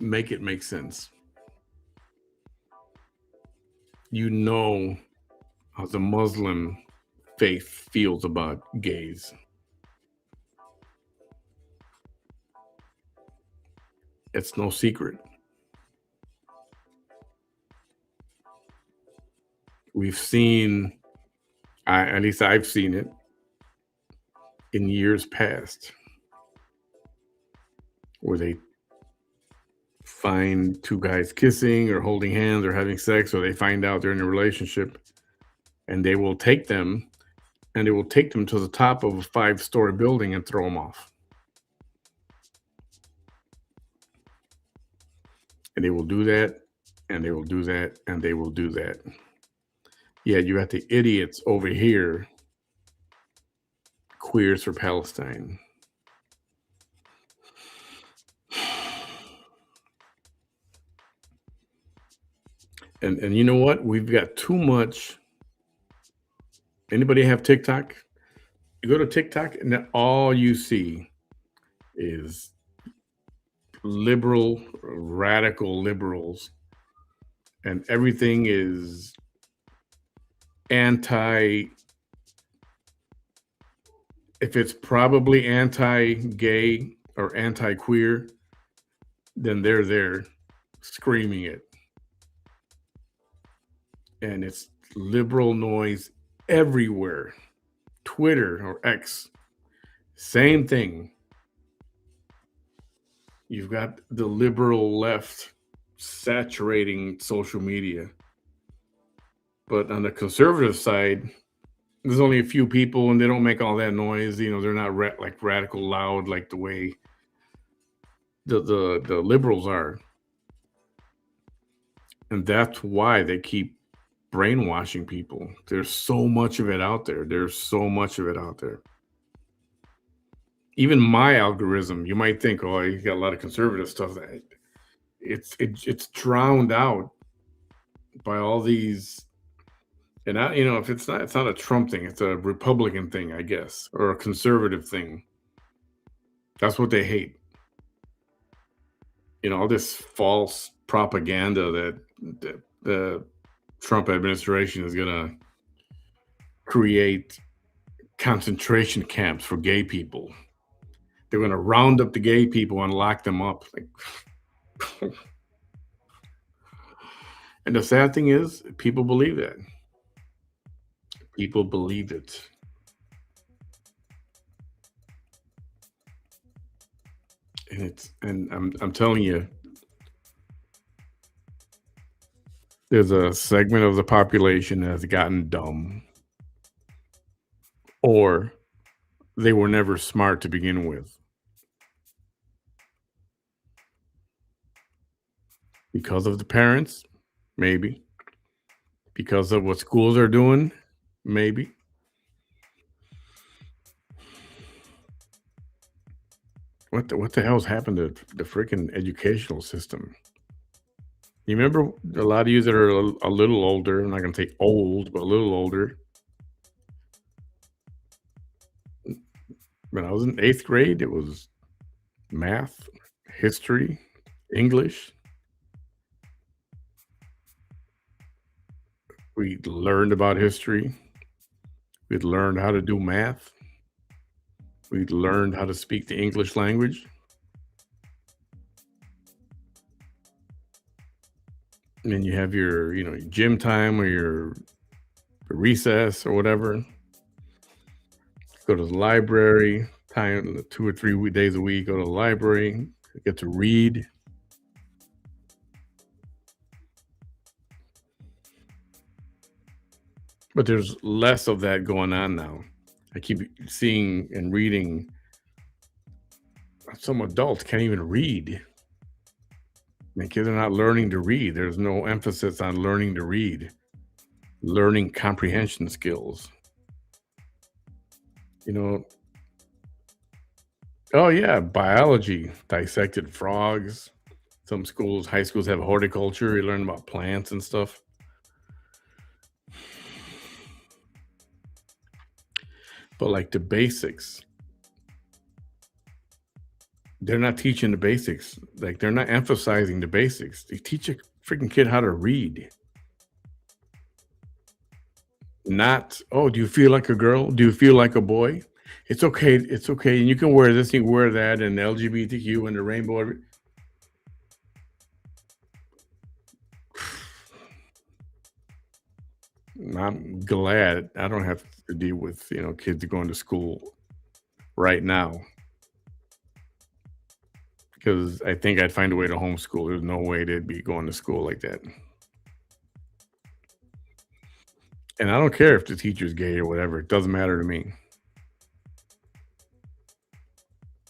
Make it make sense. You know how the Muslim faith feels about gays. It's no secret. We've seen, at least I've seen it in years past, where they find two guys kissing or holding hands or having sex, or they find out they're in a relationship, and they will take them to the top of a 5-story building and throw them off. And they will do that, and they will do that, and they will do that. Yeah, you got the idiots over here, Queers for Palestine. And you know what? We've got too much. Anybody have TikTok? You go to TikTok, and all you see is radical liberals, and everything is anti. If it's probably anti-gay or anti-queer, then they're there screaming it. And it's liberal noise everywhere. Twitter or X, same thing. You've got the liberal left saturating social media. But on the conservative side, there's only a few people, and they don't make all that noise. You know, they're not like radical loud like the way the liberals are. And that's why they keep brainwashing people. There's so much of it out there. Even my algorithm, you might think, oh, you got a lot of conservative stuff. It's drowned out by all these. And if it's not a Trump thing, it's a Republican thing, I guess, or a conservative thing. That's what they hate. All this false propaganda that the Trump administration is going to create concentration camps for gay people. They're going to round up the gay people and lock them up. And the sad thing is, people believe that. People believe it. And I'm telling you, there's a segment of the population that has gotten dumb, or they were never smart to begin with. Because of the parents, maybe. Because of what schools are doing, maybe. What the hell's happened to the freaking educational system? You remember a lot of you that are a little older, I'm not going to say old, but a little older. When I was in 8th grade, it was math, history, English. We learned about history. We learned how to do math. We learned how to speak the English language. And then you have your, gym time or your recess or whatever. Go to the library, time, 2 or 3 days a week, go to the library, get to read. But there's less of that going on now. I keep seeing and reading some adults can't even read. And kids are not learning to read. There's no emphasis on learning to read, learning comprehension skills. You know, oh yeah, biology, dissected frogs. Some schools, high schools have horticulture. You learn about plants and stuff. But like the basics, they're not teaching the basics. Like they're not emphasizing the basics. They teach a freaking kid how to read. Not, oh, do you feel like a girl? Do you feel like a boy? It's okay. It's okay. And you can wear this, you can wear that, and LGBTQ and the rainbow. I'm glad I don't have to deal with, kids going to school right now because I think I'd find a way to homeschool. There's no way they'd be going to school like that. And I don't care if the teacher's gay or whatever. It doesn't matter to me.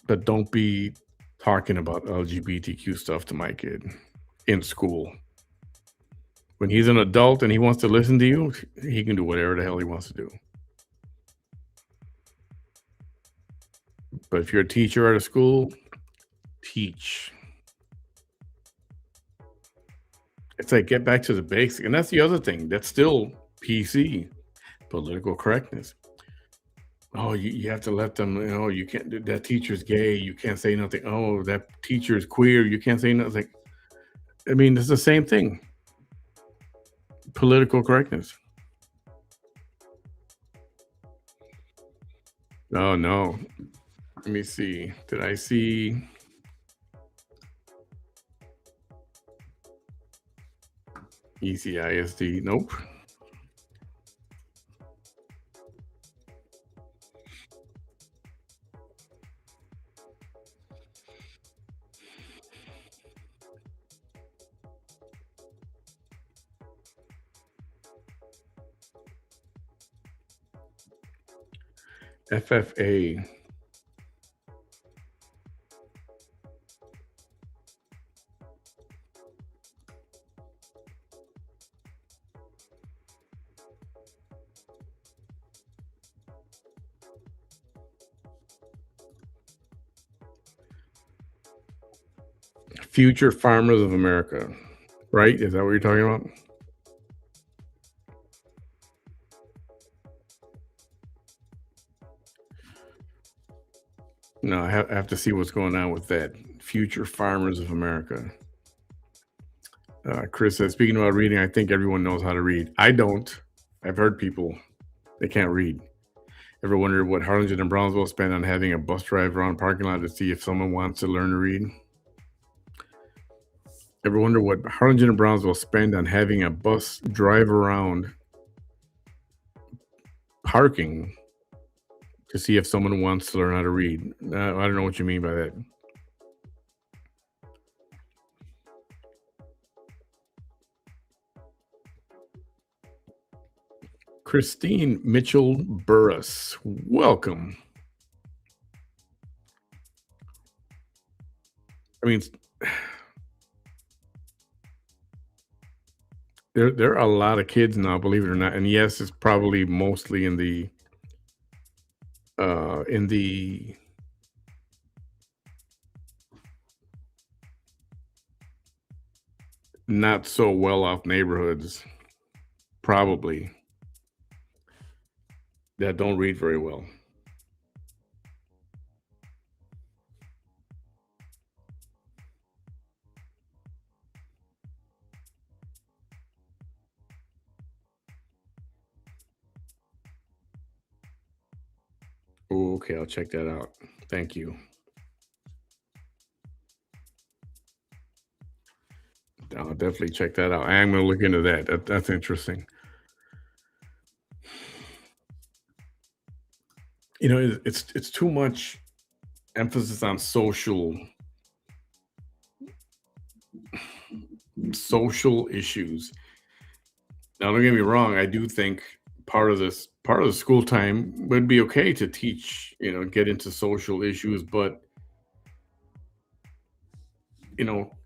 But don't be talking about LGBTQ stuff to my kid in school. When he's an adult and he wants to listen to you, he can do whatever the hell he wants to do. But if you're a teacher at a school, teach. It's like get back to the basic. And that's the other thing. That's still PC, political correctness. Oh, you have to let them, you can't, that teacher's gay. You can't say nothing. Oh, that teacher's queer. You can't say nothing. I mean, it's the same thing. Political correctness. Oh, no. Let me see. Did I see? ECISD? Nope. FFA. Future Farmers of America, right? Is that what you're talking about? No, I have to see what's going on with that. Future Farmers of America. Chris says, speaking about reading, I think everyone knows how to read. I don't. I've heard people, they can't read. Ever wondered what Harlingen and Brownsville spend on having a bus drive around parking lot to see if someone wants to learn to read? Ever wonder what Harlingen and Brownsville spend on having a bus drive around parking to see if someone wants to learn how to read? I don't know what you mean by that. Christine Mitchell Burris, welcome. I mean, there are a lot of kids now, believe it or not. And yes, it's probably mostly in the not so well off neighborhoods, probably, that don't read very well. Okay, I'll check that out. Thank you. I'll definitely check that out. I'm going to look into that. That's interesting. It's too much emphasis on social issues. Now, don't get me wrong. I do think part of the school time would be okay to teach, get into social issues, but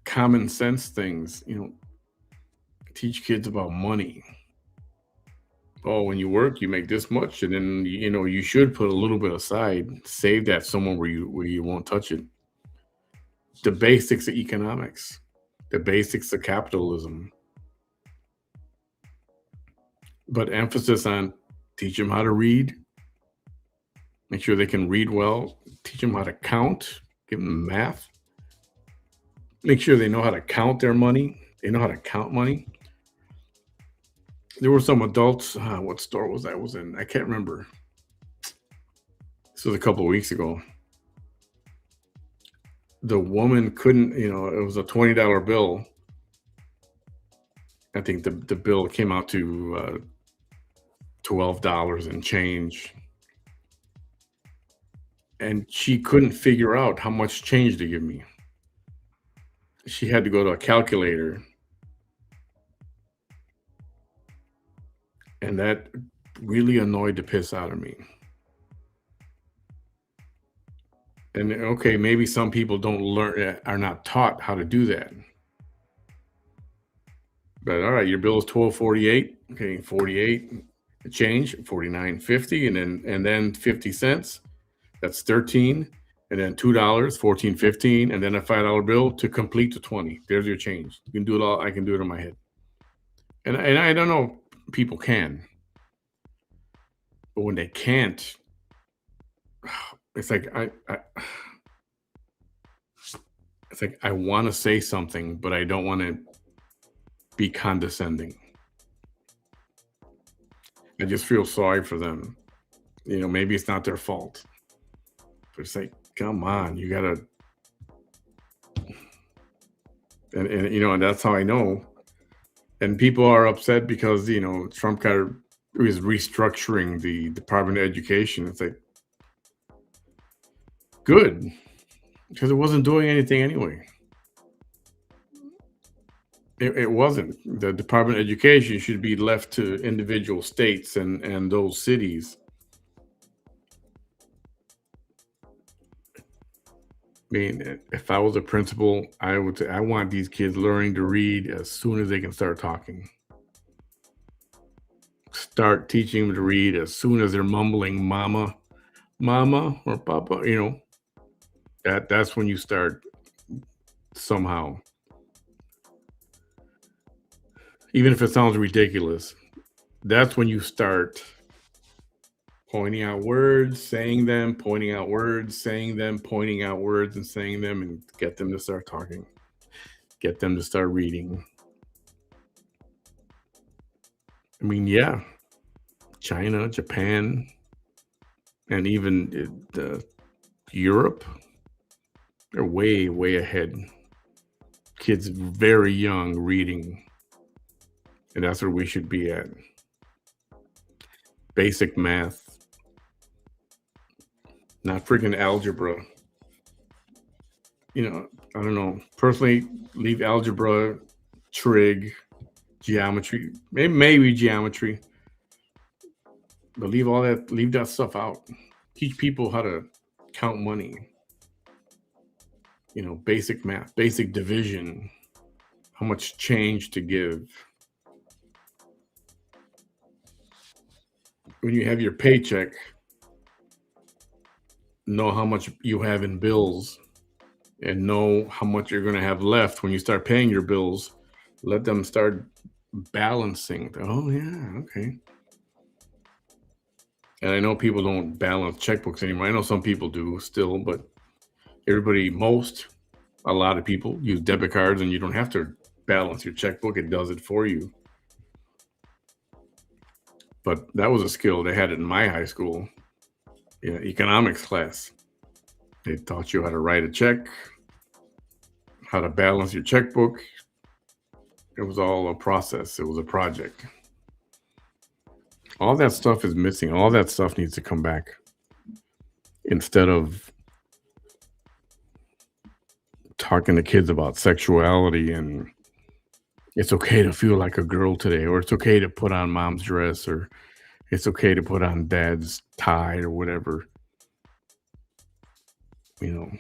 common sense things. Teach kids about money. Oh, when you work, you make this much, and then you should put a little bit aside, save that somewhere where you won't touch it. The basics of economics, the basics of capitalism, but emphasis on teach them how to read, make sure they can read well, teach them how to count, give them math, make sure they know how to count their money, they know how to count money. There were some adults, what store was that was in? I can't remember. This was a couple of weeks ago. The woman couldn't, it was a $20 bill. I think the bill came out to $12 and change. And she couldn't figure out how much change to give me. She had to go to a calculator. And that really annoyed the piss out of me. And okay, maybe some people are not taught how to do that. But all right, your bill is $12.48. Okay, 48 change, 49.50, and then 50 cents. That's 13, and then $2, 14.15, and then a $5 bill to complete the 20. There's your change. You can do it all. I can do it in my head. And I don't know, people can. But when they can't, it's like I want to say something, but I don't want to be condescending. I just feel sorry for them. Maybe it's not their fault. But it's like, come on, you gotta, and that's how I know. And people are upset because Trump is restructuring the Department of Education. It's like, good, because it wasn't doing anything anyway. It wasn't. The Department of Education should be left to individual states and those cities. I mean, if I was a principal, I would say I want these kids learning to read as soon as they can start talking. Start teaching them to read as soon as they're mumbling mama or papa, that's when you start somehow. Even if it sounds ridiculous, that's when you start pointing out words, saying them, pointing out words, saying them, pointing out words and saying them, and get them to start talking. Get them to start reading. I mean, yeah, China, Japan, and even Europe, they're way, way ahead. Kids very young reading. And that's where we should be at. Basic math. Not freaking algebra. I don't know. Personally, leave algebra, trig, geometry, maybe geometry. But leave that stuff out. Teach people how to count money. Basic math, basic division, how much change to give. When you have your paycheck, know how much you have in bills and know how much you're going to have left when you start paying your bills. Let them start balancing. Oh, yeah, okay. And I know people don't balance checkbooks anymore. I know some people do still, but a lot of people use debit cards, and you don't have to balance your checkbook. It does it for you. But that was a skill. They had it in my high school, economics class. They taught you how to write a check, how to balance your checkbook. It was all a process. It was a project. All that stuff is missing. All that stuff needs to come back. Instead of talking to kids about sexuality and it's okay to feel like a girl today, or it's okay to put on mom's dress, or it's okay to put on dad's tie or whatever. You know,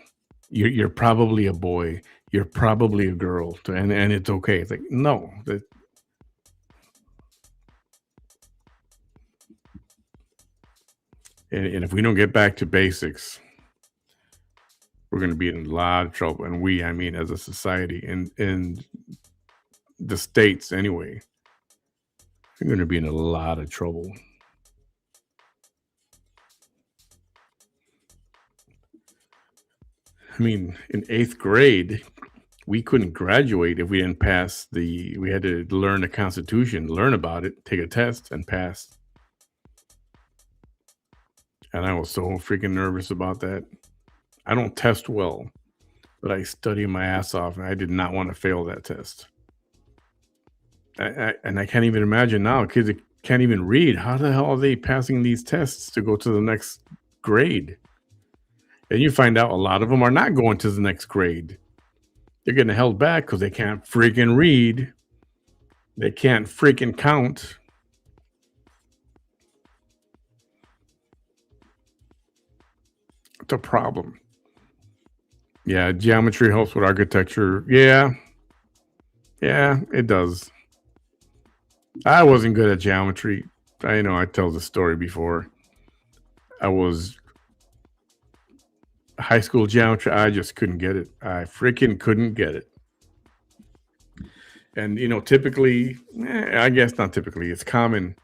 you're probably a boy, you're probably a girl, and it's okay. It's like no, and if we don't get back to basics, we're going to be in a lot of trouble. And we, I mean, as a society, and in the states anyway, we're going to be in a lot of trouble. I mean, in eighth grade, we couldn't graduate if we didn't pass we had to learn the Constitution, learn about it, take a test, and pass. And I was so freaking nervous about that. I don't test well, but I study my ass off, and I did not want to fail that test. And I can't even imagine now kids that can't even read. How the hell are they passing these tests to go to the next grade? And you find out a lot of them are not going to the next grade. They're getting held back because they can't freaking read. They can't freaking count. It's a problem. Yeah, geometry helps with architecture. Yeah, it does. I wasn't good at geometry. I know I told the story before. I was high school geometry. I just couldn't get it. I freaking couldn't get it. And typically, I guess not typically, it's common.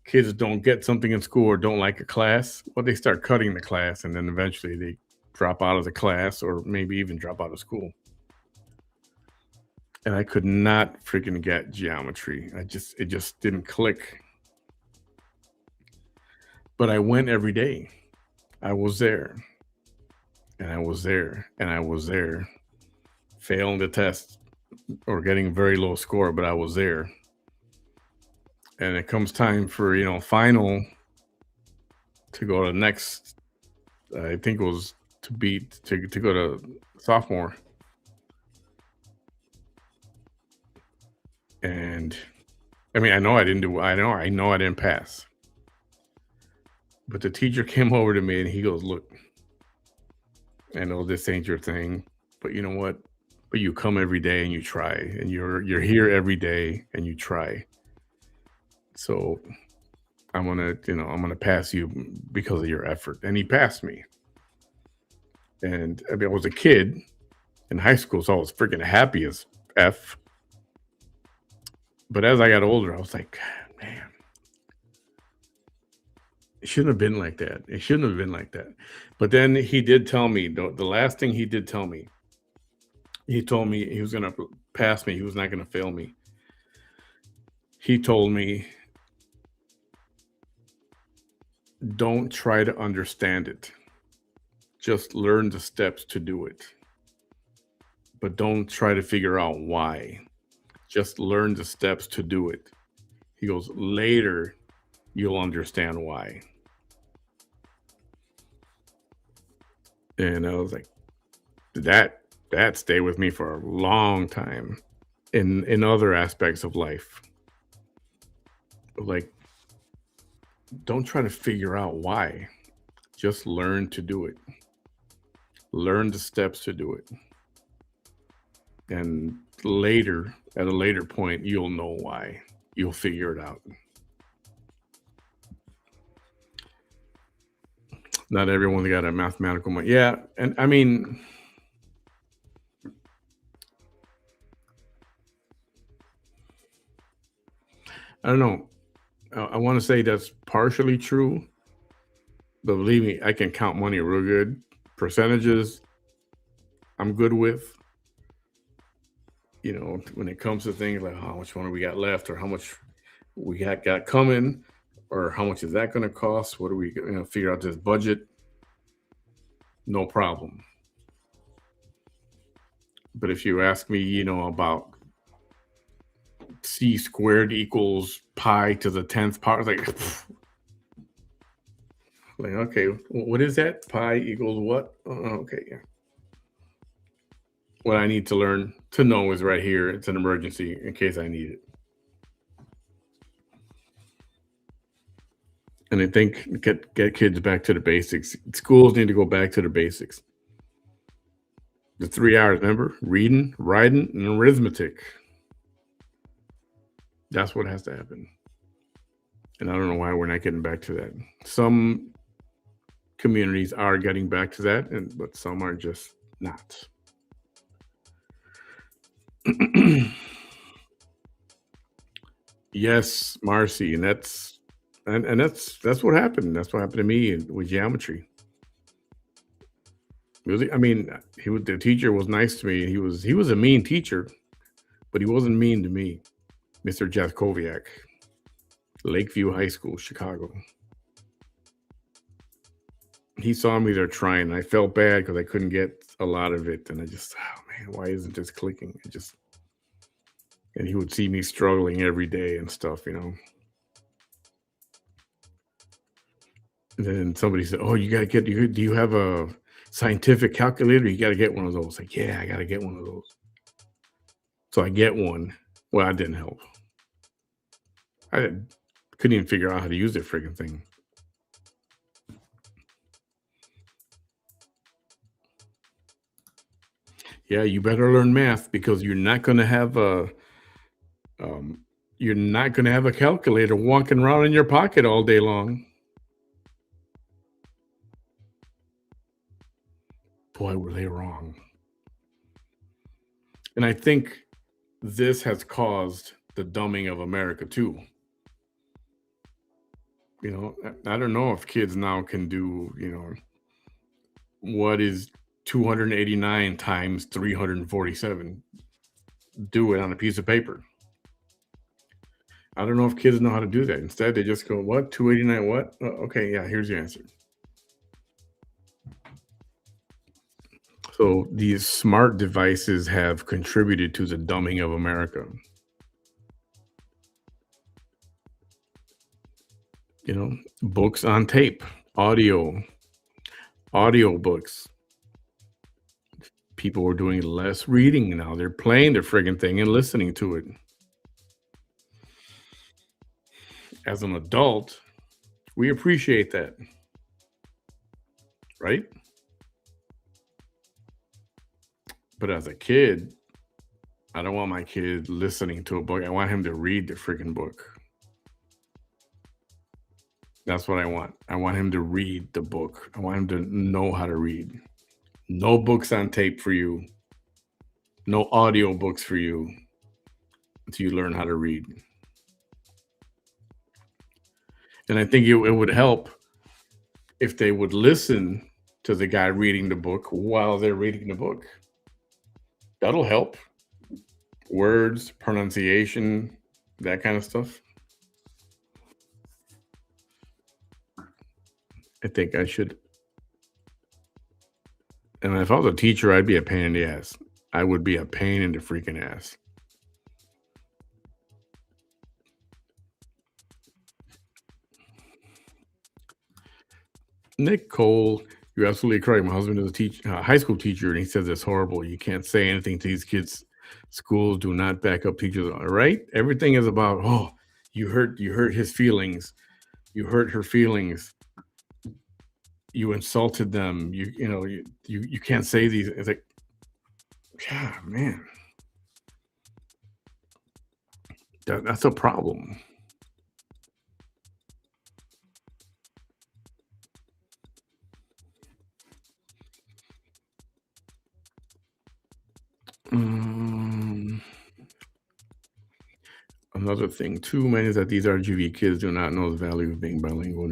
Kids don't get something in school or don't like a class. Well, they start cutting the class, and then eventually they drop out of the class, or maybe even drop out of school. And I could not freaking get geometry. It just didn't click. But I went every day. I was there. And I was there. And I was there. Failing the test or getting a very low score, but I was there. And it comes time for, final to go to the next, I think it was to go to sophomore. And I mean, I know I didn't pass. But the teacher came over to me and he goes, "Look, I know this ain't your thing, but you know what? But you come every day and you try, and you're here every day and you try. So I'm gonna pass you because of your effort." And he passed me. And I mean, I was a kid in high school, so I was freaking happy as F. But as I got older, I was like, man, it shouldn't have been like that. It shouldn't have been like that. But then he did tell me, the last thing he did tell me, he told me he was going to pass me. He was not going to fail me. He told me, don't try to understand it. Just learn the steps to do it. But don't try to figure out why. Just learn the steps to do it. He goes, later, you'll understand why. And I was like, that stayed with me for a long time in other aspects of life. Like, don't try to figure out why. Just learn to do it. Learn the steps to do it. And later, at a later point, you'll know why. You'll figure it out. Not everyone's got a mathematical mind. Yeah, and I mean, I don't know. I want to say that's partially true, but believe me, I can count money real good. Percentages, I'm good with. When it comes to things like how much money we got left, or how much we got coming, or how much is that going to cost? What are we going to figure out this budget? No problem. But if you ask me, about c squared equals pi to the 10th power, like okay, what is that? Pi equals what? Okay, yeah. what I need to learn to know is right here. It's an emergency in case I need it. And I think get kids back to the basics. Schools need to go back to the basics. The 3 hours, remember? Reading, writing, and arithmetic. That's what has to happen. And I don't know why we're not getting back to that. Some communities are getting back to that, but some are just not. Yes, Marcy, and that's what happened. That's what happened to me with geometry. Really, I mean, the teacher was nice to me. He was a mean teacher, but he wasn't mean to me. Mr. Jaskowiak, Lakeview High School, Chicago. He saw me there trying. I felt bad because I couldn't get a lot of it, and I just, oh man, why isn't this clicking? And he would see me struggling every day and stuff, you know. And then somebody said, "Oh, you gotta get. Do you have a scientific calculator? You gotta get one of those." Like, yeah, I gotta get one of those. So I get one. Well, that didn't help. I couldn't even figure out how to use the freaking thing. Yeah, you better learn math because you're not gonna have a you're not gonna have a calculator walking around in your pocket all day long. Boy, were they wrong. And I think this has caused the dumbing of America too. You know, I don't know if kids now can do, you know, what is 289 times 347. Do it on a piece of paper. I don't know if kids know how to do that. Instead, they just go, what? 289 what? Okay, yeah, here's your answer. So these smart devices have contributed to the dumbing of America. You know, books on tape, audio books. People are doing less reading now. They're playing the friggin' thing and listening to it. As an adult, we appreciate that, right? But as a kid, I don't want my kid listening to a book. I want him to read the freaking book. That's what I want. I want him to read the book. I want him to know how to read. No books on tape for you. No audio books for you until you learn how to read. And I think it would help if they would listen to the guy reading the book while they're reading the book. That'll help. Words, pronunciation, that kind of stuff. I think I should. And if I was a teacher, I'd be a pain in the ass. I would be a pain in the freaking ass. Nick Cole, you're absolutely correct. My husband is a high school teacher, and he says it's horrible. You can't say anything to these kids. Schools do not back up teachers, all right? Everything is about, oh, you hurt his feelings, you hurt her feelings, you insulted them. You can't say these. It's like, yeah, man, that's a problem. Another thing too, man, is that these RGV kids do not know the value of being bilingual.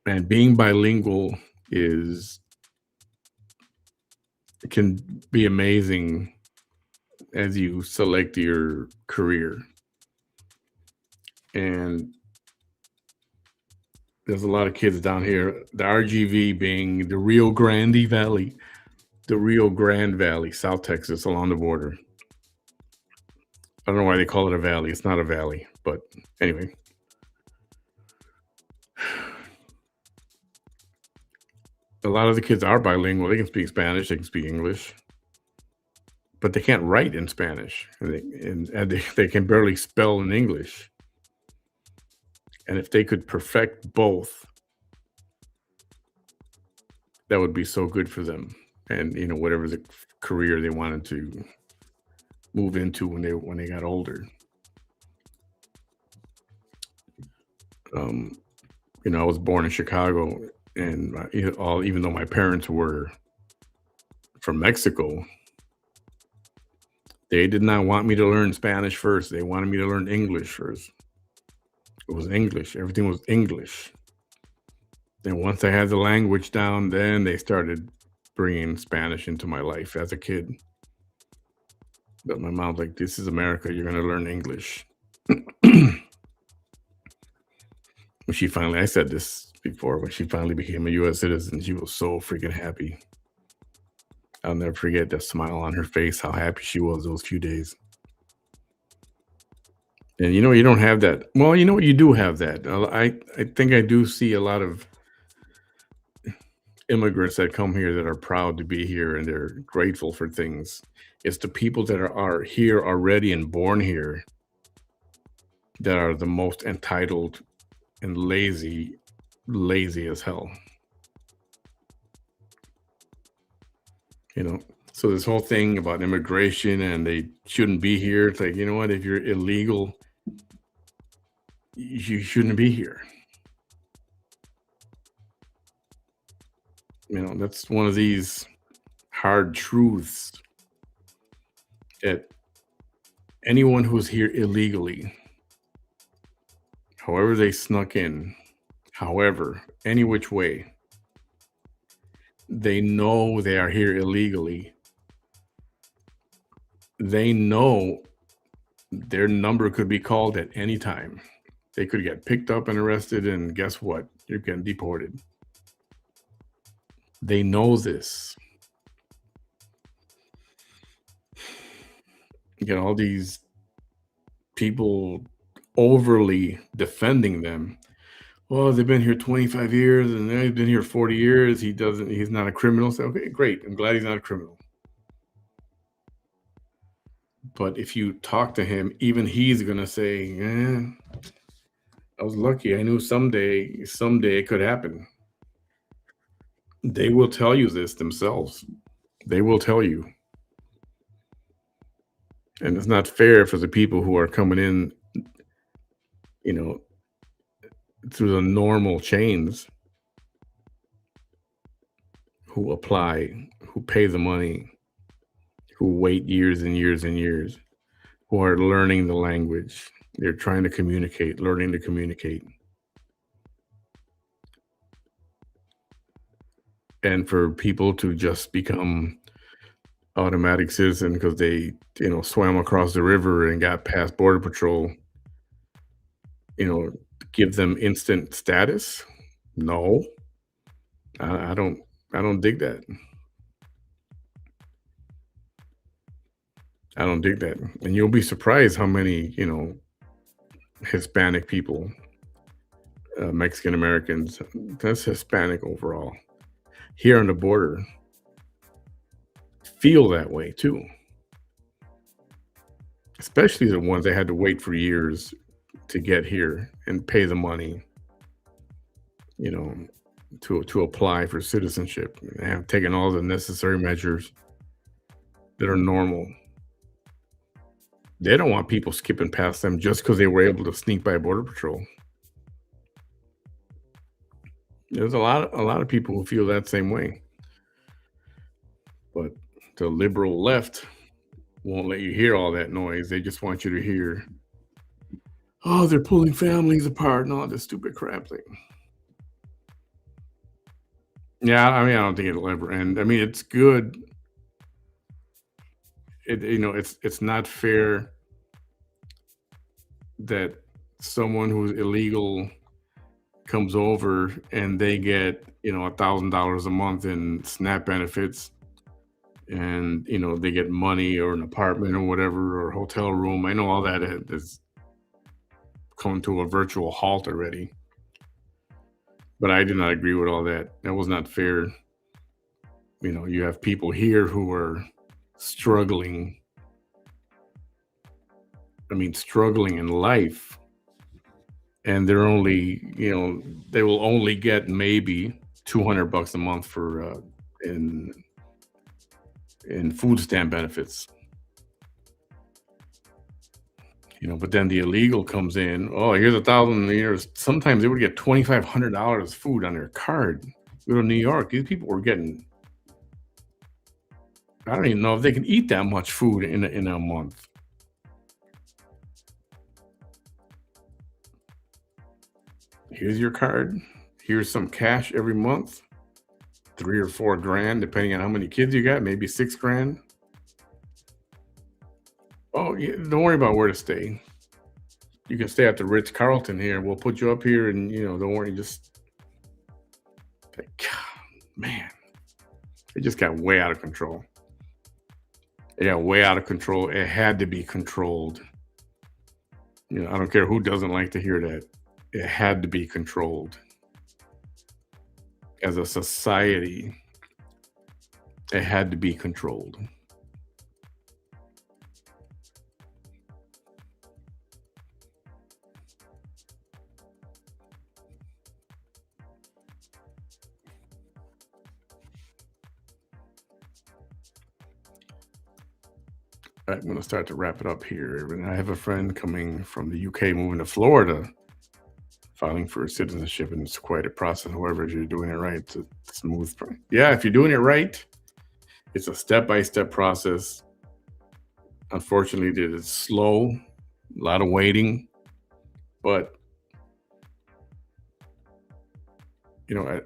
And being bilingual can be amazing as you select your career. And there's a lot of kids down here, the RGV being the Rio Grande Valley, South Texas, along the border. I don't know why they call it a valley. It's not a valley, but anyway. A lot of the kids are bilingual. They can speak Spanish, they can speak English. but they can't write in Spanish, and they can barely spell in English. And if they could perfect both, that would be so good for them. And whatever the career they wanted to move into when they got older. Um, I was born in Chicago, and even though my parents were from Mexico, they did not want me to learn Spanish first. They wanted me to learn English first. It was English. Everything was English. And once I had the language down, then they started bringing Spanish into my life as a kid. But my mom's like, "This is America. You're going to learn English." I said this before, when she finally became a U.S. citizen, she was so freaking happy. I'll never forget that smile on her face, how happy she was those few days. And you don't have that. Well, you do have that. I think I do see a lot of immigrants that come here that are proud to be here and they're grateful for things. It's the people that are here already and born here that are the most entitled and lazy as hell. So this whole thing about immigration and they shouldn't be here, it's like, you know what, if you're illegal, you shouldn't be here. That's one of these hard truths, that anyone who's here illegally, however they snuck in, however, any which way, they know they are here illegally. They know their number could be called at any time. They could get picked up and arrested, and guess what? You're getting deported. They know this. You get all these people overly defending them. Well, they've been here 25 years and they've been here 40 years. He's not a criminal. So, okay, great. I'm glad he's not a criminal. But if you talk to him, even he's going to say, I was lucky. I knew someday it could happen. They will tell you this themselves. They will tell you. And it's not fair for the people who are coming in, through the normal chains, who apply, who pay the money, who wait years and years and years, who are learning the language. They're trying to communicate, learning to communicate. And for people to just become automatic citizen because they, swam across the river and got past Border Patrol, give them instant status? No. I don't dig that. I don't dig that. And you'll be surprised how many, Hispanic people, Mexican Americans, that's Hispanic overall, here on the border, feel that way too. Especially the ones that had to wait for years to get here and pay the money, to apply for citizenship, and have taken all the necessary measures that are normal. They don't want people skipping past them just because they were able to sneak by Border Patrol. There's a lot of people who feel that same way. But the liberal left won't let you hear all that noise. They just want you to hear, oh, they're pulling families apart and all this stupid crap thing. Yeah, I don't think it'll ever end. It's good. It's not fair that someone who's illegal comes over and they get, $1,000 a month in SNAP benefits, and they get money or an apartment or whatever, or a hotel room. I know all that has come to a virtual halt already. But I do not agree with all that. That was not fair. You have people here who are struggling. I mean, struggling in life, and they're only, they will only get maybe $200 a month for in food stamp benefits. But then the illegal comes in. Oh, here's $1,000. Sometimes they would get $2,500 food on their card. Go to New York. These people were getting. I don't even know if they can eat that much food in a month. Here's your card. Here's some cash every month. 3 or 4 grand, depending on how many kids you got. Maybe 6 grand. Oh, yeah, don't worry about where to stay. You can stay at the Ritz Carlton here. We'll put you up here, and don't worry. Just man, it just got way out of control. It got way out of control. It had to be controlled. I don't care who doesn't like to hear that. It had to be controlled. As a society, it had to be controlled. I'm going to start to wrap it up here. And I have a friend coming from the UK, moving to Florida, filing for citizenship, and it's quite a process. However, if you're doing it right, it's a smooth. Yeah, if you're doing it right, it's a step-by-step process. Unfortunately, it's slow, a lot of waiting, but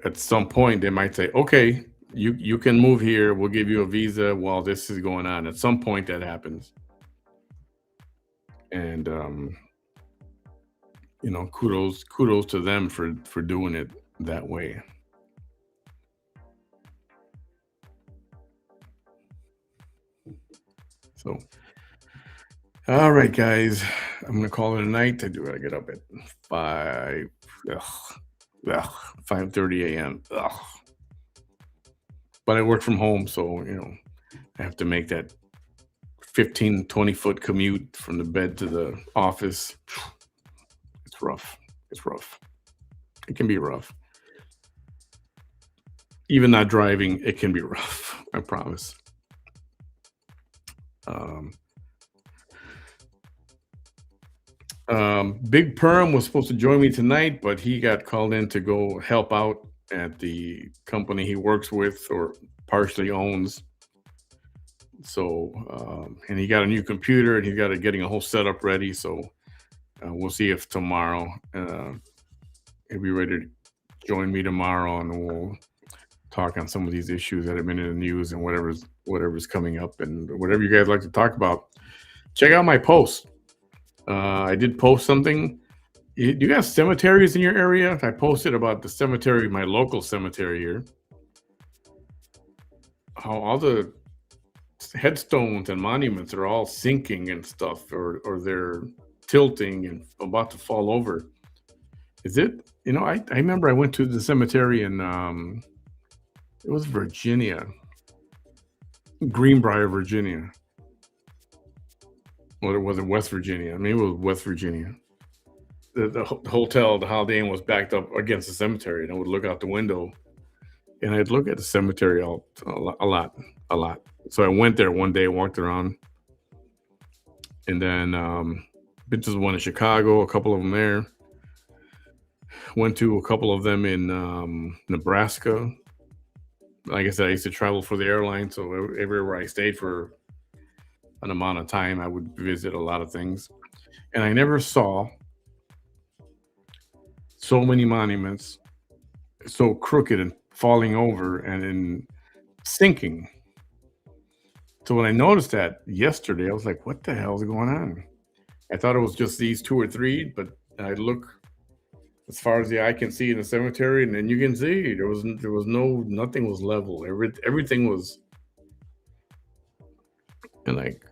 at some point they might say, okay, you can move here. We'll give you a visa while this is going on. At some point that happens. And, kudos to them for doing it that way. So, all right, guys, I'm going to call it a night. I do got to get up at 5:30 a.m. But I work from home, so I have to make that 15-20 foot commute from the bed to the office. It's rough. It can be rough. Even not driving, it can be rough. I promise. Big Perm was supposed to join me tonight, but he got called in to go help out at the company he works with or partially owns. So, and he got a new computer, and he's got getting a whole setup ready. So we'll see if tomorrow he'll be ready to join me tomorrow, and we'll talk on some of these issues that have been in the news and whatever's coming up, and whatever you guys like to talk about. Check out my post. I did post something. Do you have cemeteries in your area? I posted about the cemetery, my local cemetery here. How all the headstones and monuments are all sinking and stuff, or they're tilting and about to fall over. Is it? I remember I went to the cemetery in it was Virginia, Greenbrier, Virginia. Or was it West Virginia? Maybe it was West Virginia. The hotel, the Holiday Inn, was backed up against the cemetery, and I would look out the window, and I'd look at the cemetery a lot. So I went there one day, walked around, and then been to the one in Chicago, a couple of them there. Went to a couple of them in Nebraska. Like I said, I used to travel for the airline, so everywhere I stayed for an amount of time, I would visit a lot of things. And I never saw so many monuments so crooked and falling over and in sinking. So when I noticed that yesterday, I was like, what the hell is going on? I thought it was just these 2 or 3, but I look as far as the eye can see in the cemetery, and then you can see nothing was level. Everything was, and like,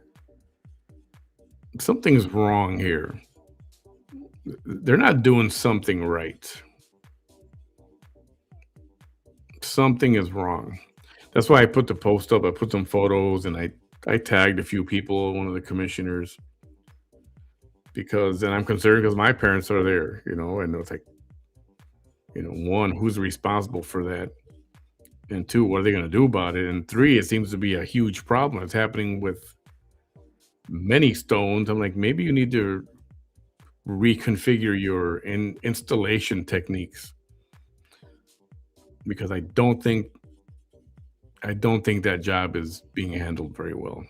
something's wrong here. They're not doing something right. Something is wrong. That's why I put the post up. I put some photos, and I I tagged a few people, one of the commissioners, because then I'm concerned because my parents are there, and it's like, one, who's responsible for that? And two, what are they going to do about it? And three, it seems to be a huge problem. It's happening with many stones. I'm like, maybe you need to reconfigure your installation techniques, because I don't think that job is being handled very well.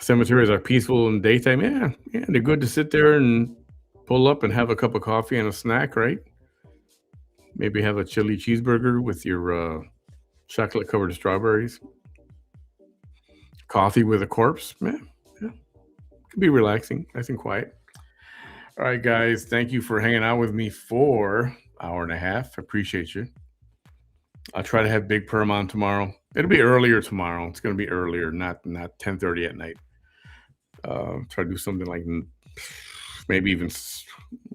Cemeteries are peaceful in daytime. Yeah, they're good to sit there and pull up and have a cup of coffee and a snack, right? Maybe have a chili cheeseburger with your chocolate covered strawberries. Coffee with a corpse. Yeah, could be relaxing, nice and quiet. All right, guys, thank you for hanging out with me for hour and a half. Appreciate you. I'll try to have Big Perm on tomorrow. It'll be earlier tomorrow. It's going to be earlier, not 10:30 at night. Try to do something like maybe even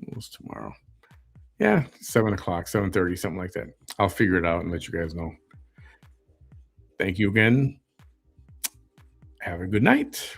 what's tomorrow? Yeah, 7:00, 7:30, something like that. I'll figure it out and let you guys know. Thank you again. Have a good night.